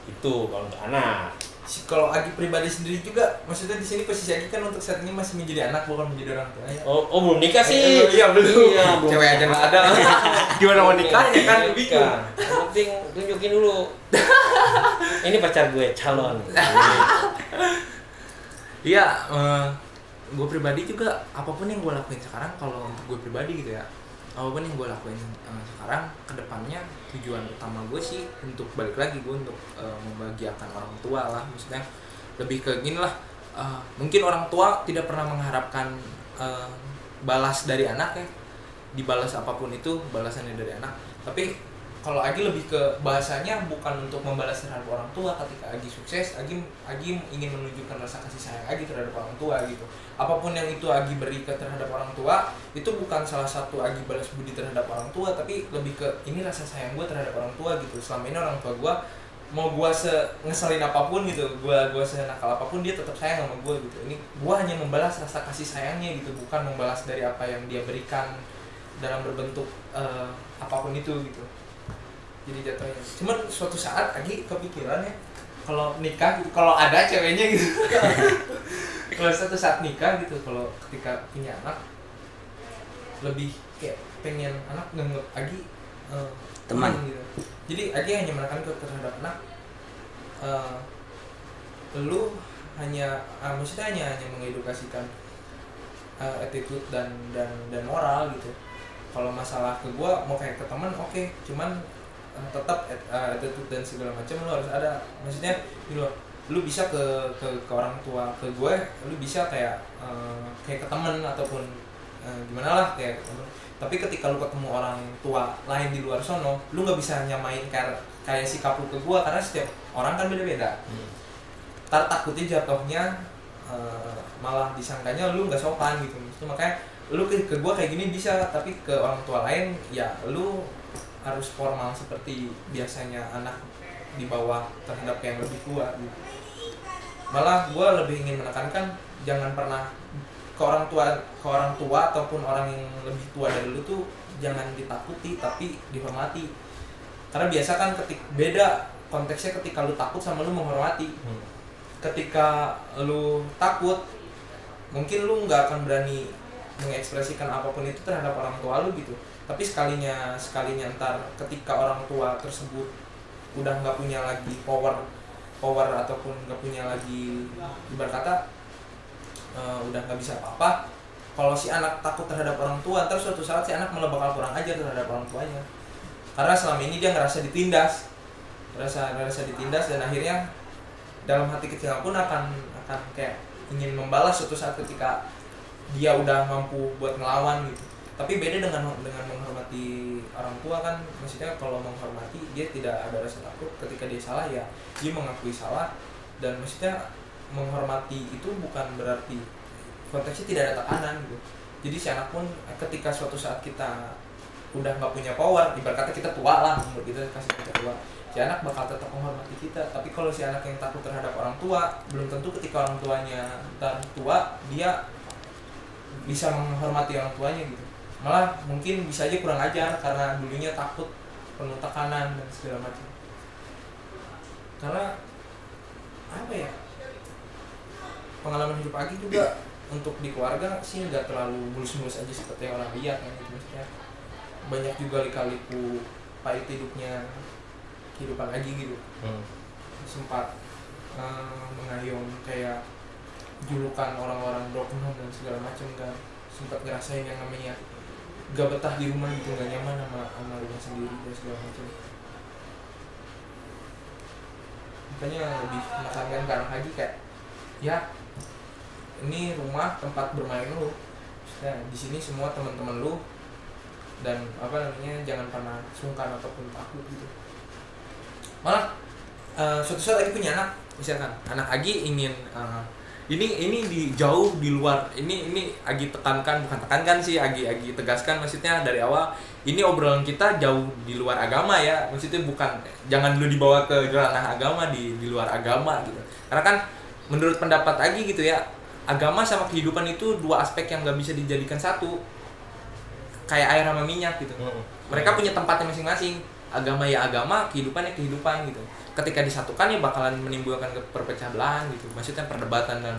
Itu kalau untuk anak. Kalau Agi pribadi sendiri juga, maksudnya di sini posisi Agi kan untuk saat ini masih menjadi anak, bukan menjadi orang tua ya. Oh belum nikah sih. Iya belum. Iya, belum. Cewek aja nggak ada. Gimana mau nikahnya kan? Nikah. Yang penting tunjukin dulu. Ini pacar gue, calon. Iya, gue pribadi juga apapun yang gue lakuin sekarang, kalau untuk gue pribadi gitu ya, apapun yang gue lakuin sekarang, kedepannya tujuan utama gue sih untuk balik lagi gue untuk membahagiakan orang tua lah, maksudnya lebih ke gini lah, mungkin orang tua tidak pernah mengharapkan balas dari anak ya, dibalas apapun itu balasannya dari anak, tapi kalau Agi lebih ke bahasanya bukan untuk membalas terhadap orang tua. Ketika Agi sukses, Agi ingin menunjukkan rasa kasih sayang Agi terhadap orang tua gitu. Apapun yang itu Agi berikan terhadap orang tua, itu bukan salah satu Agi balas budi terhadap orang tua, tapi lebih ke ini rasa sayang gue terhadap orang tua gitu. Selama ini orang tua gue mau gue ngeselin apapun gitu, gue senakal apapun, dia tetap sayang sama gue gitu. Ini gue hanya membalas rasa kasih sayangnya gitu, bukan membalas dari apa yang dia berikan dalam berbentuk apapun itu gitu. Jadi jatuhnya, cuman suatu saat Agi kepikiran ya, kalau nikah, kalau ada ceweknya gitu, kalau suatu saat nikah gitu, kalau ketika punya anak, lebih kayak pengen anak nganggep Agi Teman. gitu. Jadi Agi hanya menekankan terhadap anak, lu hanya maksudnya hanya mengedukasikan attitude dan moral gitu. Kalau masalah ke gua mau kayak ke teman oke, cuman tetap attitude dan segala macam lu harus ada. Maksudnya gitu loh, lu bisa ke orang tua, ke gue lu bisa kayak kayak ke temen ataupun gimana lah kayak temen. Tapi ketika lu ketemu orang tua lain di luar sono, lu nggak bisa nyamain kayak sikap lu ke gue, karena setiap orang kan beda-beda. Ntar takutnya jatuhnya malah disangkanya lu nggak sopan gitu. Maksudnya makanya lu ke gue kayak gini bisa, tapi ke orang tua lain ya lu harus formal seperti biasanya anak di bawah terhadap yang lebih tua gitu. Malah gue lebih ingin menekankan jangan pernah ke orang tua ataupun orang yang lebih tua dari lu tuh jangan ditakuti tapi dihormati. Karena biasa kan beda konteksnya ketika lu takut sama lu menghormati. Ketika lu takut mungkin lu nggak akan berani mengekspresikan apapun itu terhadap orang tua lu gitu. Tapi sekalinya ntar ketika orang tua tersebut udah nggak punya lagi power ataupun nggak punya lagi ibarat kata udah nggak bisa apa-apa, kalau si anak takut terhadap orang tua, terus suatu saat si anak malah bakal kurang ajar terhadap orang tuanya. Karena selama ini dia ngerasa ditindas, dan akhirnya dalam hati kecil pun akan kayak ingin membalas suatu saat ketika dia udah mampu buat ngelawan gitu. Tapi beda dengan menghormati orang tua kan, maksudnya kalau menghormati dia tidak ada rasa takut, ketika dia salah ya dia mengakui salah, dan maksudnya menghormati itu bukan berarti konteksnya tidak ada tekanan gitu. Jadi si anak pun ketika suatu saat kita udah nggak punya power, ibarat kata kita tua lah, umur kita kasih kita tua, si anak bakal tetap menghormati kita. Tapi kalau si anak yang takut terhadap orang tua, belum tentu ketika orang tuanya ntar tua dia bisa menghormati orang tuanya gitu. Malah mungkin bisa aja kurang ajar karena dulunya takut, penuh tekanan dan segala macam. Karena apa ya, pengalaman hidup Agi juga untuk di keluarga sih nggak terlalu mulus-mulus aja seperti yang orang lihat kan gitu. Maksudnya banyak juga lika-liku pahit hidupnya kehidupan Agi gitu. Sempat mengayom kayak julukan orang-orang broken home dan segala macam kan. Sempat ngerasain yang namanya gak betah di rumah gitu, gak nyaman sama rumah sendiri dan segala macam. Makanya lebih menekankan ke anak Agi kayak ya ini rumah tempat bermain lu, nah, di sini semua teman-teman lu, dan apa namanya jangan pernah sungkan ataupun takut gitu. Malah suatu saat Agi punya anak, misalkan anak Agi ingin ini jauh di luar, ini Agi tekankan, bukan tekankan sih, Agi tegaskan maksudnya dari awal, ini obrolan kita jauh di luar agama ya, maksudnya bukan, jangan dulu dibawa ke ranah agama, di luar agama gitu. Karena kan menurut pendapat Agi gitu ya, agama sama kehidupan itu dua aspek yang gak bisa dijadikan satu, kayak air sama minyak gitu. Mereka punya tempatnya masing-masing, agama ya agama, kehidupan ya kehidupan gitu. Ketika disatukan ya bakalan menimbulkan perpecah belahan gitu, maksudnya perdebatan dan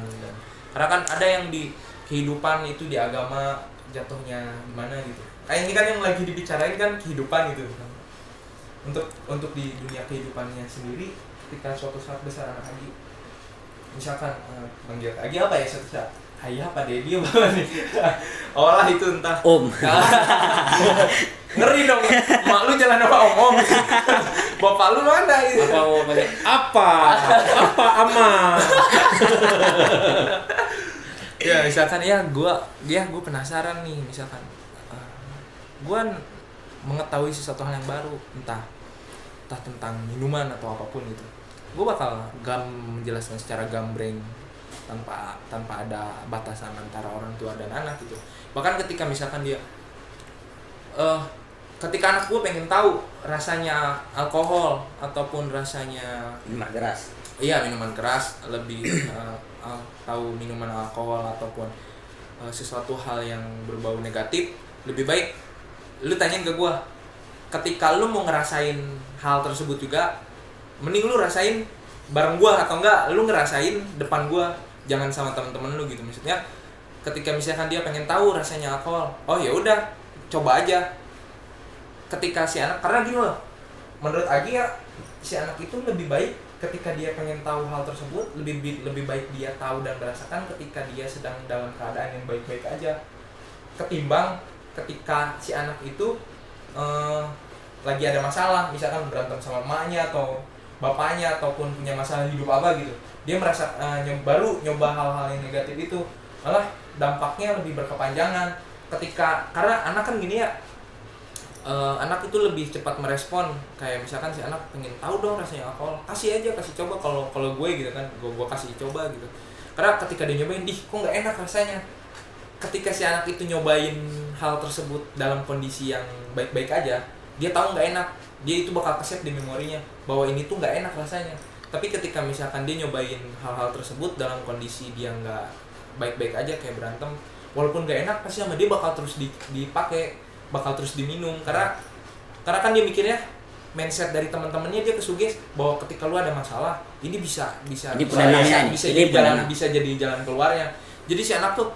karena kan ada yang di kehidupan itu di agama jatuhnya gimana gitu. Kayak ini kan yang lagi dibicarain kan kehidupan gitu. Untuk di dunia kehidupannya sendiri, ketika suatu saat besar anak Agi, misalkan manggil Agi apa ya suatu saat, ayah apa Dedi apa nih? Oh lah itu entah Om. Ngeri dong, mak lu jalan sama om. Bapak lu mana itu? Apa ama? Ya misalkan ya gue penasaran nih, misalkan gue mengetahui sesuatu hal yang baru, entah tentang minuman atau apapun gitu, gue bakal menjelaskan secara gambreng tanpa ada batasan antara orang tua dan anak gitu. Bahkan ketika misalkan dia ketika anak gue pengen tahu rasanya alkohol ataupun rasanya Minuman keras. Iya, minuman keras, lebih tahu minuman alkohol ataupun sesuatu hal yang berbau negatif, lebih baik lu tanyain ke gue. Ketika lu mau ngerasain hal tersebut juga, mending lu rasain bareng gue atau enggak lu ngerasain depan gue, jangan sama teman-teman lu gitu. Maksudnya ketika misalkan dia pengen tahu rasanya alkohol, oh ya udah coba aja. Ketika si anak, karena gini loh, menurut Agi ya, si anak itu lebih baik ketika dia pengen tahu hal tersebut, lebih baik dia tahu dan merasakan ketika dia sedang dalam keadaan yang baik-baik aja, ketimbang ketika si anak itu lagi ada masalah, misalkan berantem sama emaknya atau bapaknya ataupun punya masalah hidup apa gitu, dia merasa baru nyoba hal-hal yang negatif itu, malah dampaknya lebih berkepanjangan. Karena anak kan gini ya, anak itu lebih cepat merespon. Kayak misalkan si anak pengen tahu dong rasanya alkohol, kasih coba. Kalau gue gitu kan, gue kasih coba gitu. Karena ketika dia nyobain, kok nggak enak rasanya. Ketika si anak itu nyobain hal tersebut dalam kondisi yang baik-baik aja, dia tahu nggak enak, dia itu bakal keset di memorinya bahwa ini tuh nggak enak rasanya. Tapi ketika misalkan dia nyobain hal-hal tersebut dalam kondisi dia nggak baik-baik aja, kayak berantem, walaupun nggak enak pasti sama dia bakal terus dipakai, bakal terus diminum. Karena kan dia mikirnya, mindset dari teman-temannya dia kesuges bahwa ketika lu ada masalah ini bisa jadi jalan keluarnya. Jadi si anak tuh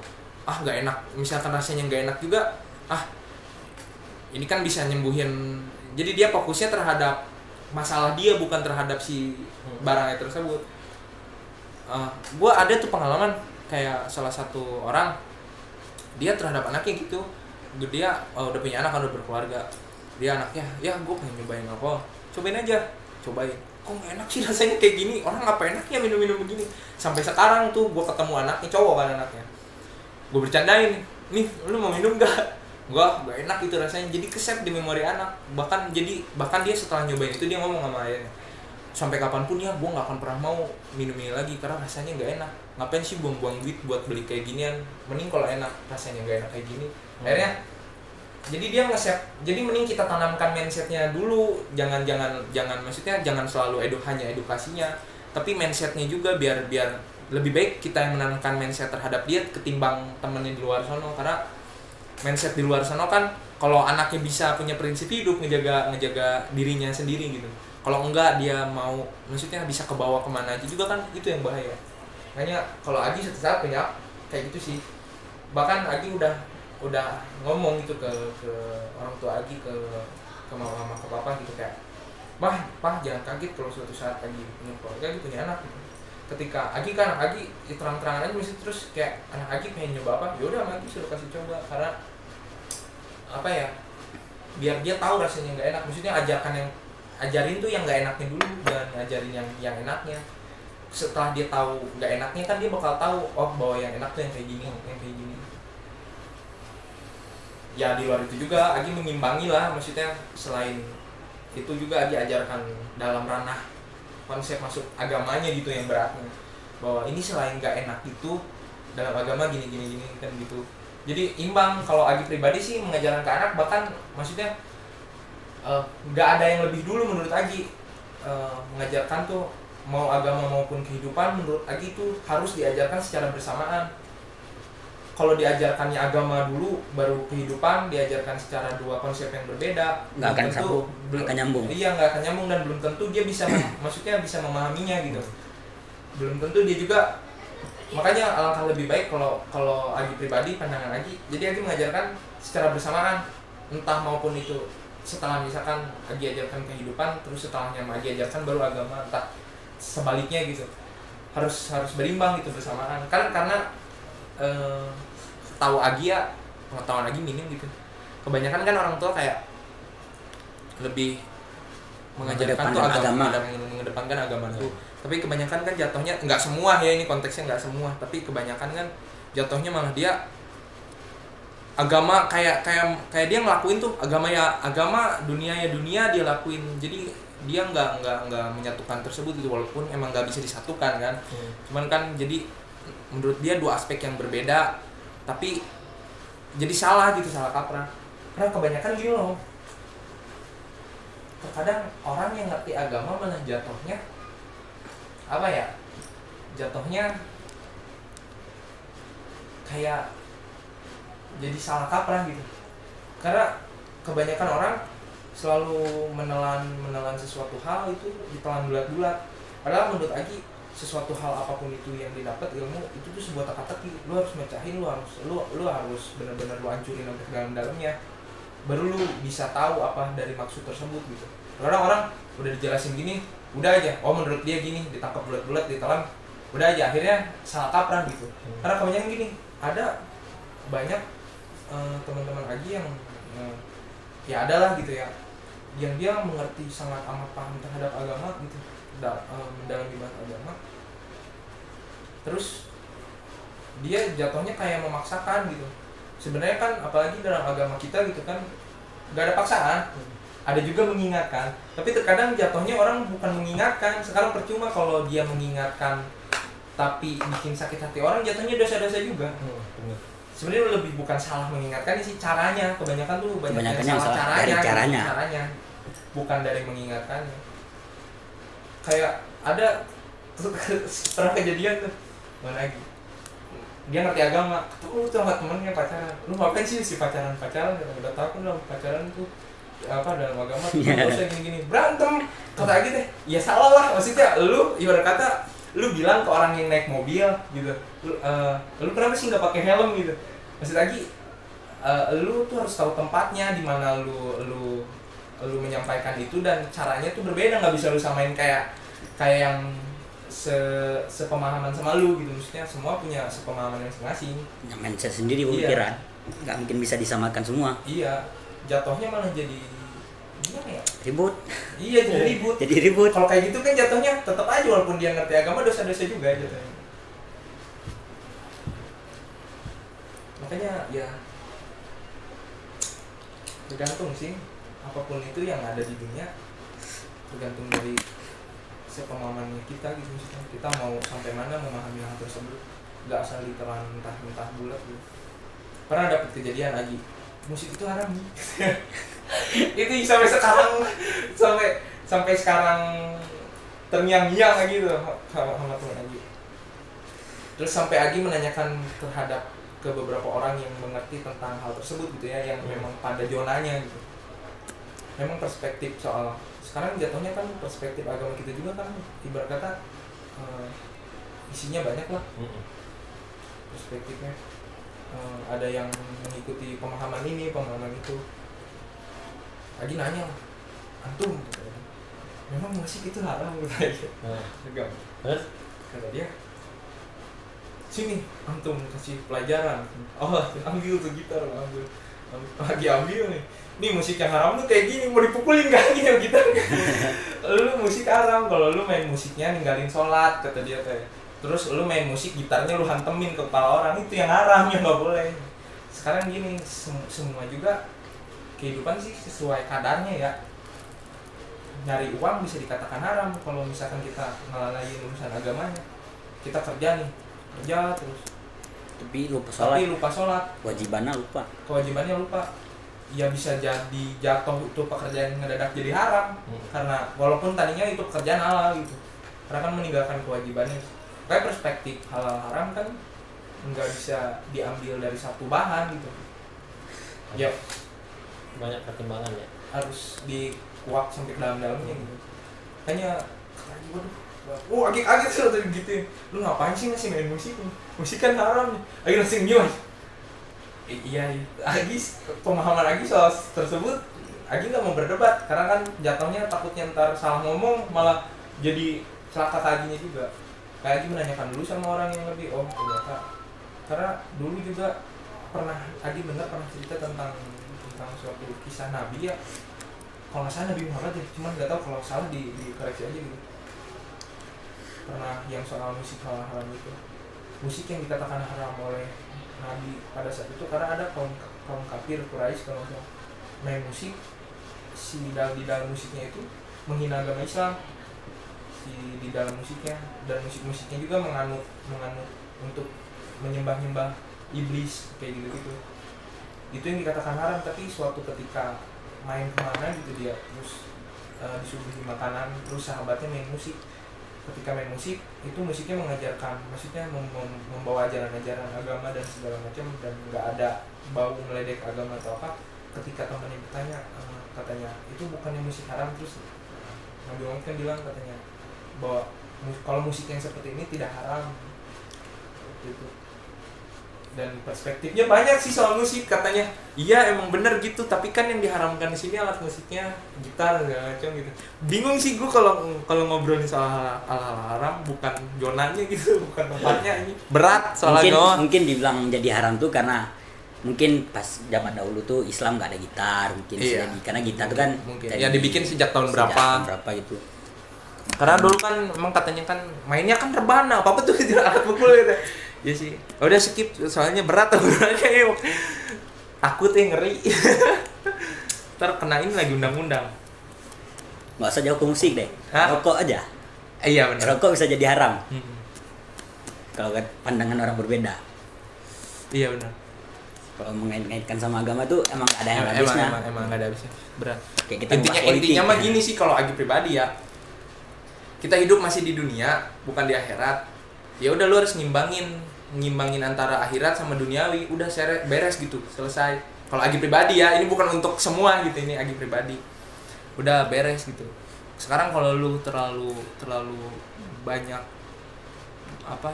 nggak enak, misalkan rasanya nggak enak juga, ini kan bisa nyembuhin. Jadi dia fokusnya terhadap masalah dia, bukan terhadap si barangnya tersebut. Gue ada tuh pengalaman kayak salah satu orang, dia terhadap anaknya gitu. Dia udah punya anak, kan udah berkeluarga. Dia anaknya, ya gue pengen nyobain alkohol, cobain kok gak enak sih rasanya kayak gini, orang apa enaknya minum-minum begini. Sampai sekarang tuh gue ketemu anaknya, cowok kan anaknya, gue bercandain, nih lu mau minum gak? Gak enak itu rasanya. Jadi keset di memori anak. Bahkan dia setelah nyobain itu dia ngomong sama ayahnya, sampai kapanpun ya gue gak akan pernah mau minum ini lagi karena rasanya gak enak. Ngapain sih buang-buang duit buat beli kayak ginian, mending kalau enak, rasanya gak enak kayak gini. Akhirnya jadi dia nge-set. Jadi mending kita tanamkan mindsetnya dulu. Jangan maksudnya jangan selalu hanya edukasinya, tapi mindsetnya juga biar lebih baik kita yang menanamkan mindset terhadap dia ketimbang temennya di luar sono. Karena mindset di luar sono kan, kalau anaknya bisa punya prinsip hidup, ngejaga dirinya sendiri gitu. Kalau enggak dia mau, maksudnya bisa kebawa kemana aja juga kan, itu yang bahaya. Makanya kalau Agi suatu saat punya kayak gitu sih. Bahkan Agi udah ngomong gitu ke orang tua Agi, ke mama, ke papa gitu, kayak, Pak jangan kaget kalau suatu saat Agi punya keluarga, Agi punya anak gitu. Ketika Agi kan Agi terang-terangan aja mesti, terus kayak anak Agi pengen nyoba apa, ya udah Agi suruh kasih coba. Karena apa ya, biar dia tahu rasanya nggak enak. Maksudnya ajarin tuh yang nggak enaknya dulu, dan ajarin yang enaknya. Setelah dia tahu nggak enaknya kan dia bakal tahu, bahwa yang enak tuh yang kayak gini. Ya di luar itu juga Agi mengimbangi lah, maksudnya selain itu juga Agi ajarkan dalam ranah konsep masuk agamanya gitu, yang beratnya, bahwa ini selain nggak enak itu dalam agama gini kan gitu. Jadi imbang. Kalau Agi pribadi sih mengajarkan ke anak, bahkan maksudnya nggak ada yang lebih dulu menurut Agi. Mengajarkan tuh mau agama maupun kehidupan, menurut Agi itu harus diajarkan secara bersamaan. Kalau diajarkannya agama dulu baru kehidupan, diajarkan secara dua konsep yang berbeda, nggak akan nyambung. Iya, nggak akan nyambung, dan belum tentu dia bisa maksudnya bisa memahaminya gitu. Belum tentu dia juga. Makanya alangkah lebih baik kalau Agi pribadi, pandangan Agi, jadi Agi mengajarkan secara bersamaan, entah maupun itu setelah misalkan Agi ajarkan kehidupan, terus setelahnya Agi ajarkan baru agama, entah sebaliknya gitu. Harus berimbang gitu, bersamaan. Karena tahu Agi ya, pengetahuan Agi minim gitu. Kebanyakan kan orang tua kayak lebih mengajarkan tuh agama, mengedepankan agama tuh. Tapi kebanyakan kan jatuhnya, nggak semua ya, ini konteksnya nggak semua, tapi kebanyakan kan jatuhnya malah dia agama kayak dia ngelakuin tuh agama, dunia dia lakuin. Jadi dia nggak menyatukan tersebut gitu, walaupun emang nggak bisa disatukan kan. Cuman kan jadi menurut dia dua aspek yang berbeda, tapi jadi salah kaprah. Karena kebanyakan gini loh, terkadang orang yang ngerti agama malah jatuhnya apa ya, jatuhnya kayak jadi salah kaprah gitu. Karena kebanyakan orang selalu menelan sesuatu hal itu ditelan bulat-bulat. Padahal menurut Agi, sesuatu hal apapun itu yang didapat ilmu itu tuh sebuah teka-teki. Lu harus mecahin, lu harus benar-benar lu hancurin sampai ke dalamnya, baru lu bisa tahu apa dari maksud tersebut gitu. Orang udah dijelasin gini, udah aja, menurut dia gini, ditangkap bulat-bulat, ditelan, udah aja, akhirnya salah kaprah gitu. Karena kebanyakan gini, ada banyak teman-teman Agi yang ya adalah gitu ya, yang dia mengerti sangat amat paham terhadap agama gitu, mendalami bahasa agama, terus dia jatuhnya kayak memaksakan gitu. Sebenarnya kan apalagi dalam agama kita gitu kan nggak ada paksaan, ada juga mengingatkan, tapi terkadang jatuhnya orang bukan mengingatkan. Sekarang percuma kalau dia mengingatkan tapi bikin sakit hati orang, jatuhnya dosa-dosa juga. Sebenarnya lebih bukan salah mengingatkan sih, caranya kebanyakan tuh banyak yang salah dari caranya, bukan dari mengingatkannya. Kayak ada pernah kejadian tuh mana lagi, dia ngerti agama tuh sama temennya pacaran, lu ngapain sih pacaran udah tahu kan pacaran tuh apa dalam agama tuh dosa gini berantem kata lagi deh, ya salah lah maksudnya. Lu ibarat kata lu bilang ke orang yang naik mobil gitu, lu kenapa sih nggak pakai helm gitu, maksud lagi lu tuh harus tahu tempatnya di mana lu menyampaikan itu, dan caranya tuh berbeda, nggak bisa lu samain kayak yang sepemahaman sama lu gitu. Maksudnya semua punya sepemahaman masing-masing, punya mindset sendiri, pemikiran. Nggak mungkin bisa disamakan semua. Iya, jatuhnya malah jadi gimana ya? Ribut. Iya, jadi ribut. Jadi ribut. Kalau kayak gitu kan jatuhnya tetap aja walaupun dia ngerti agama, dosa-dosa juga jatuhnya. Makanya ya tergantung sih, apapun itu yang ada di dunia tergantung dari sepemahamannya kita gitu. Maksudnya kita mau sampai mana memahami hal tersebut, nggak asal ditelan mentah bulat gitu. Pernah dapet kejadian lagi, musik itu haram nih. Itu sampai sekarang terngiang-ngiang lagi tuh sama teman Agi. Terus sampai Agi menanyakan terhadap ke beberapa orang yang mengerti tentang hal tersebut gitu ya, yang memang pada zonanya gitu. Memang perspektif soal sekarang jatuhnya kan perspektif agama kita juga kan ibarat kata isinya banyak lah perspektifnya. Ada yang mengikuti pemahaman ini, pemahaman itu. Lagi nanya, antum memang musik itu haram gitu. Terus kata dia, sini antum kasih pelajaran. Oh, ambil tuh gitar, lagi ambil nih. Nih musik yang haram tuh kayak gini, mau dipukulin gak nih gitar? Lu musik haram kalau lu main musiknya ninggalin sholat, kata dia kayak. Terus lu main musik, gitarnya lu hantemin ke kepala orang, itu yang haram, yang nggak boleh. Sekarang gini, semua juga kehidupan sih sesuai kadarnya ya. Nyari uang bisa dikatakan haram kalau misalkan kita ngelalaiin urusan agamanya. Kita kerja terus. Tapi lupa sholat. Kewajibannya lupa. Ya bisa jadi jatuh itu pekerjaan yang ngedadak jadi haram. Karena walaupun tadinya itu pekerjaan halal gitu. Karena kan meninggalkan kewajibannya. Kayak perspektif halal haram kan nggak bisa diambil dari satu bahan gitu. Ya banyak pertimbangan ya. Harus dikuak sampai ke dalam-dalamnya gitu. Kayaknya waduh, agak sih waktu gitu. Lu ngapain sih masih main musik? Musik kan haram. Lagi langsung gimana? Iya. Agi pemahaman Agi soal tersebut, Agi nggak mau berdebat karena kan jatuhnya takutnya ntar salah ngomong malah jadi celaka Aginya juga. Kayak Agi menanyakan dulu sama orang yang lebih ternyata. Karena dulu juga Agi pernah cerita tentang suatu kisah Nabi ya. Kalau nggak salah Nabi Muhammad ya, cuman nggak tahu kalau salah dikoreksi aja gitu. Pernah yang soal musik haram itu, musik yang dikatakan haram oleh Nabi pada saat itu karena ada kaum kafir Quraisy kalau nggak salah main musik, di dalam musiknya itu menghina agama Islam di dalam musiknya, dan musiknya juga menganut untuk menyembah iblis kayak gitu. Itu yang dikatakan haram, tapi suatu ketika main kemana gitu dia terus disuguhi makanan, terus sahabatnya main musik. Ketika main musik itu musiknya mengajarkan, maksudnya membawa ajaran-ajaran agama dan segala macam, dan nggak ada bau meledek agama atau apa. Ketika temannya bertanya, katanya itu bukannya musik haram, terus Nabi Muhammad kan bilang katanya bahwa kalau musik yang seperti ini tidak haram gitu. Dan perspektifnya banyak sih soal musik, katanya iya emang bener gitu, tapi kan yang diharamkan di sini alat musiknya gitar segala macam gitu. Bingung sih gue kalau ngobrolin soal hal haram, bukan zonanya gitu, bukan tempatnya ini. Berat soal agama. Mungkin dibilang jadi haram tuh karena mungkin pas zaman dahulu tuh Islam nggak ada gitar, mungkin iya. Karena gitar tuh kan mungkin ya dibikin sejak tahun berapa gitu. Karena dulu kan emang katanya kan mainnya kan rebana, apa tuh gitu alat pukul gitu. Ya sih. Udah skip soalnya berat tuh kayak takut ngeri. Ntar kenain lagi undang-undang. Nggak usah jauh ke musik deh. Hah? Rokok aja. Iya benar. Rokok bisa jadi haram. Mm-mm. Kalau kan pandangan orang berbeda. Iya benar. Kalau mengaitkan sama agama tuh emang nggak ada yang habisnya. Emang nggak ada habisnya. Berat. Kayak kita Intinya bahas politik. mah gini sih kalau Agi pribadi ya. Kita hidup masih di dunia, bukan di akhirat. Ya udah lu harus ngimbangin antara akhirat sama duniawi. Udah beres gitu, selesai. Kalau Agi pribadi ya, ini bukan untuk semua gitu, ini Agi pribadi. Udah beres gitu. Sekarang kalau lu terlalu banyak apa?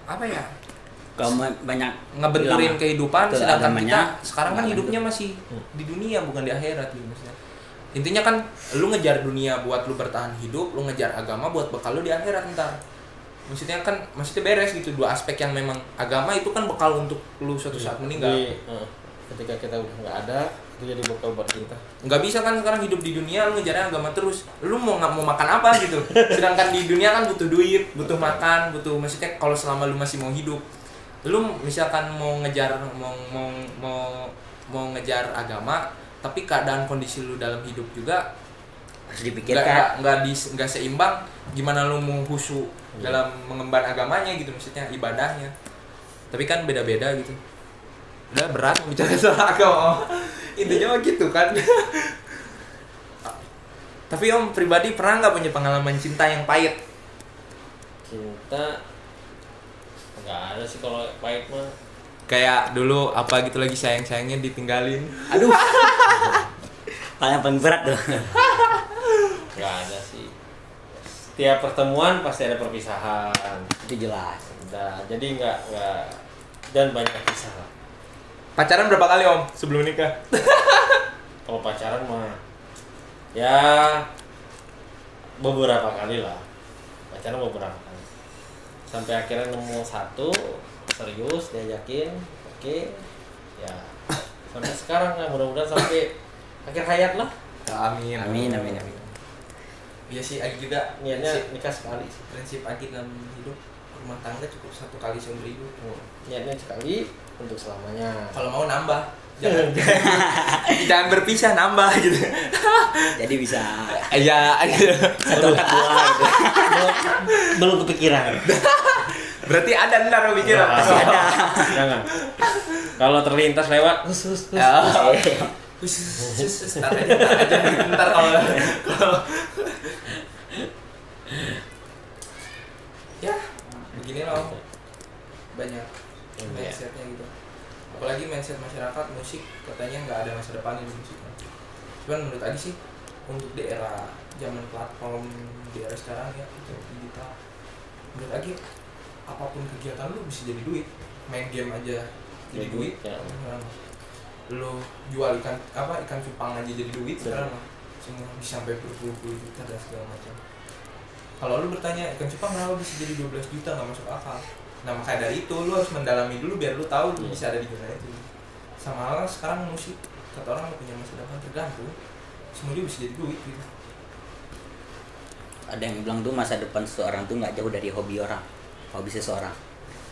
Apa ya? Kalau banyak Ngebenturin kehidupan, ke sedangkan agamanya, kita sekarang kan nggak hidupnya masih di dunia bukan di akhirat gitu maksudnya. Intinya kan lu ngejar dunia buat lu bertahan hidup, lu ngejar agama buat bekal lu di akhirat ntar. Maksudnya beres gitu, dua aspek yang memang agama itu kan bekal untuk lu suatu saat meninggal. Ketika kita udah nggak ada, itu jadi bekal buat kita. Nggak bisa kan sekarang hidup di dunia lu ngejarnya agama terus. Lu mau makan apa gitu. Sedangkan di dunia kan butuh duit, butuh makan, butuh maksudnya kalau selama lu masih mau hidup. Lu misalkan mau ngejar mau ngejar agama, tapi keadaan kondisi lu dalam hidup juga harus dipikirkan. nggak seimbang. Gimana lu mau khusyuk dalam mengemban agamanya gitu, maksudnya ibadahnya. Tapi kan beda-beda gitu. Udah berat bicara soal agama. Intinya mah gitu kan. Tapi Om pribadi pernah nggak punya pengalaman cinta yang pahit? Cinta nggak ada sih kalau pahit mah. Kayak dulu apa gitu lagi sayang-sayangnya ditinggalin. Aduh. Hal yang paling berat tuh. Nggak ada sih. Setiap pertemuan pasti ada perpisahan. Itu jelas. Udah, jadi nggak dan banyak kisah lah. Pacaran berapa kali Om sebelum nikah? Kalau pacaran mah ya beberapa kali lah. Pacaran beberapa kali. Sampai akhirnya nemu satu serius diajakin, oke. Ya. Sampai sekarang ya mudah-mudahan sampai akhir hayat lah. Amin. Amin. Iya sih Agi juga Niatnya nikah sekali. prinsip Agi dalam hidup rumah tangga cukup satu kali seumur hidup. Niatnya sekali untuk selamanya. Kalau mau nambah, jangan berpisah, nambah gitu. Jadi bisa Ya, satu otak dua gitu. Belum kepikiran. berarti ada ntar pikiran. Masih ada. Jangan. Kalau terlintas lewat, Ntar kalau ya begini loh, banyak mindsetnya gitu. Apalagi mindset masyarakat musik katanya nggak ada masa depan di musik. Cuman menurut Agi sih untuk di era zaman platform di era sekarang ya itu digital, menurut Agi apapun kegiatan lu bisa jadi duit. Main game aja jadi duit ya. Lu jual ikan cupang aja jadi duit sekarang mah semua bisa sampai berpuluh-puluh juta dan segala macam. Kalau lu bertanya ikan cupang kenapa bisa jadi 12 juta nggak masuk akal. Nah makanya dari itu lu harus mendalami dulu biar lu tahu lu bisa ada di zona itu. Sama halnya sekarang musik kata orang nggak punya masa depan, tergantung semua dia bisa jadi duit gitu. Ada yang bilang tuh masa depan seseorang tuh nggak jauh dari hobi orang, hobi seseorang.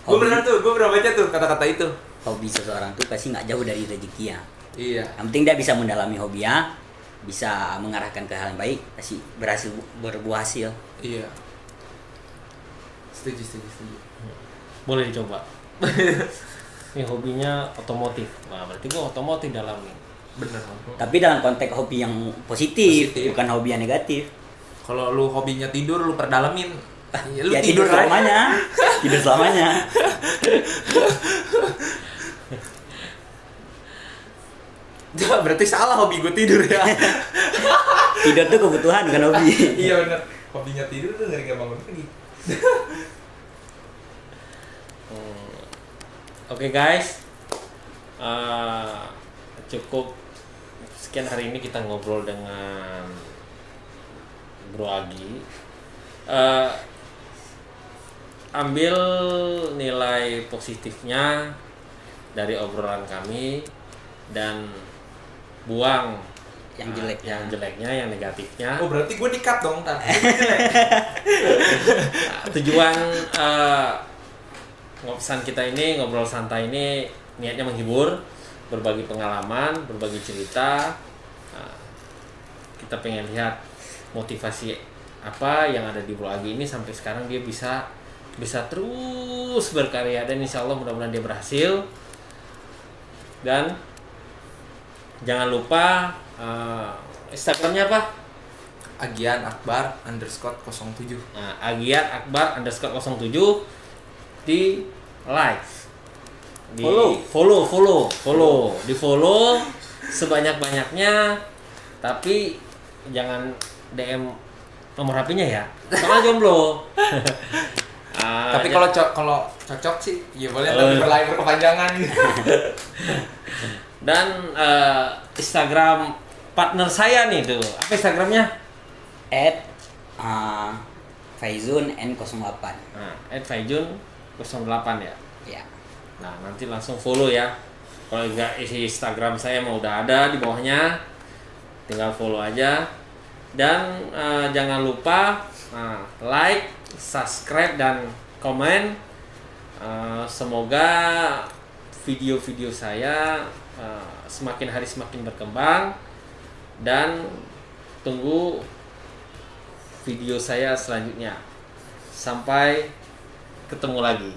Gue pernah baca tuh kata-kata itu. Hobi seseorang tuh pasti nggak jauh dari rezekinya. Iya. Yang penting dia bisa mendalami hobinya, bisa mengarahkan ke hal yang baik, pasti berhasil berbuah hasil. Iya. Setuju. Boleh dicoba. Ini hobinya otomotif. Nah, berarti gua otomotif dalam nih. Bener. Tapi dalam konteks hobi yang positif. Bukan hobi yang negatif. Kalau lu hobinya tidur, lu perdalamin. Ya tidur selamanya. Tidur selamanya. Berarti salah hobi gue tidur ya. Tidur tuh kebutuhan bukan hobi. Iya bener. Hobinya tidur tuh ngeri gak bangun pagi. Oke guys, cukup sekian hari ini kita ngobrol dengan Bro Agi. Ambil nilai positifnya dari obrolan kami dan buang yang jeleknya. Yang jeleknya, yang negatifnya. Oh berarti gue di-cut dong Tan. Tujuan ngobrol kita ini, ngobrol santai ini niatnya menghibur, berbagi pengalaman, berbagi cerita. Kita pengen lihat motivasi apa yang ada di Bro Agi ini sampai sekarang dia bisa terus berkarya, dan insya Allah mudah-mudahan dia berhasil. Dan jangan lupa Instagramnya apa? Agian Akbar _07. Nah, Agian Akbar _07 di like, di follow, di follow sebanyak-banyaknya, tapi jangan DM nomor HP-nya ya, soalnya jomblo. Tapi kalau cocok sih, ya boleh, tapi berlain berkepanjangan. Dan Instagram partner saya nih tuh, apa Instagramnya? @faizun n08. Nah, @faizun08 ya. Ya. Nah, nanti langsung follow ya. Kalau enggak, isi Instagram saya mau udah ada di bawahnya, tinggal follow aja. Dan jangan lupa like, subscribe, dan komen. Semoga video-video saya semakin hari semakin berkembang, dan tunggu video saya selanjutnya. Sampai ketemu lagi.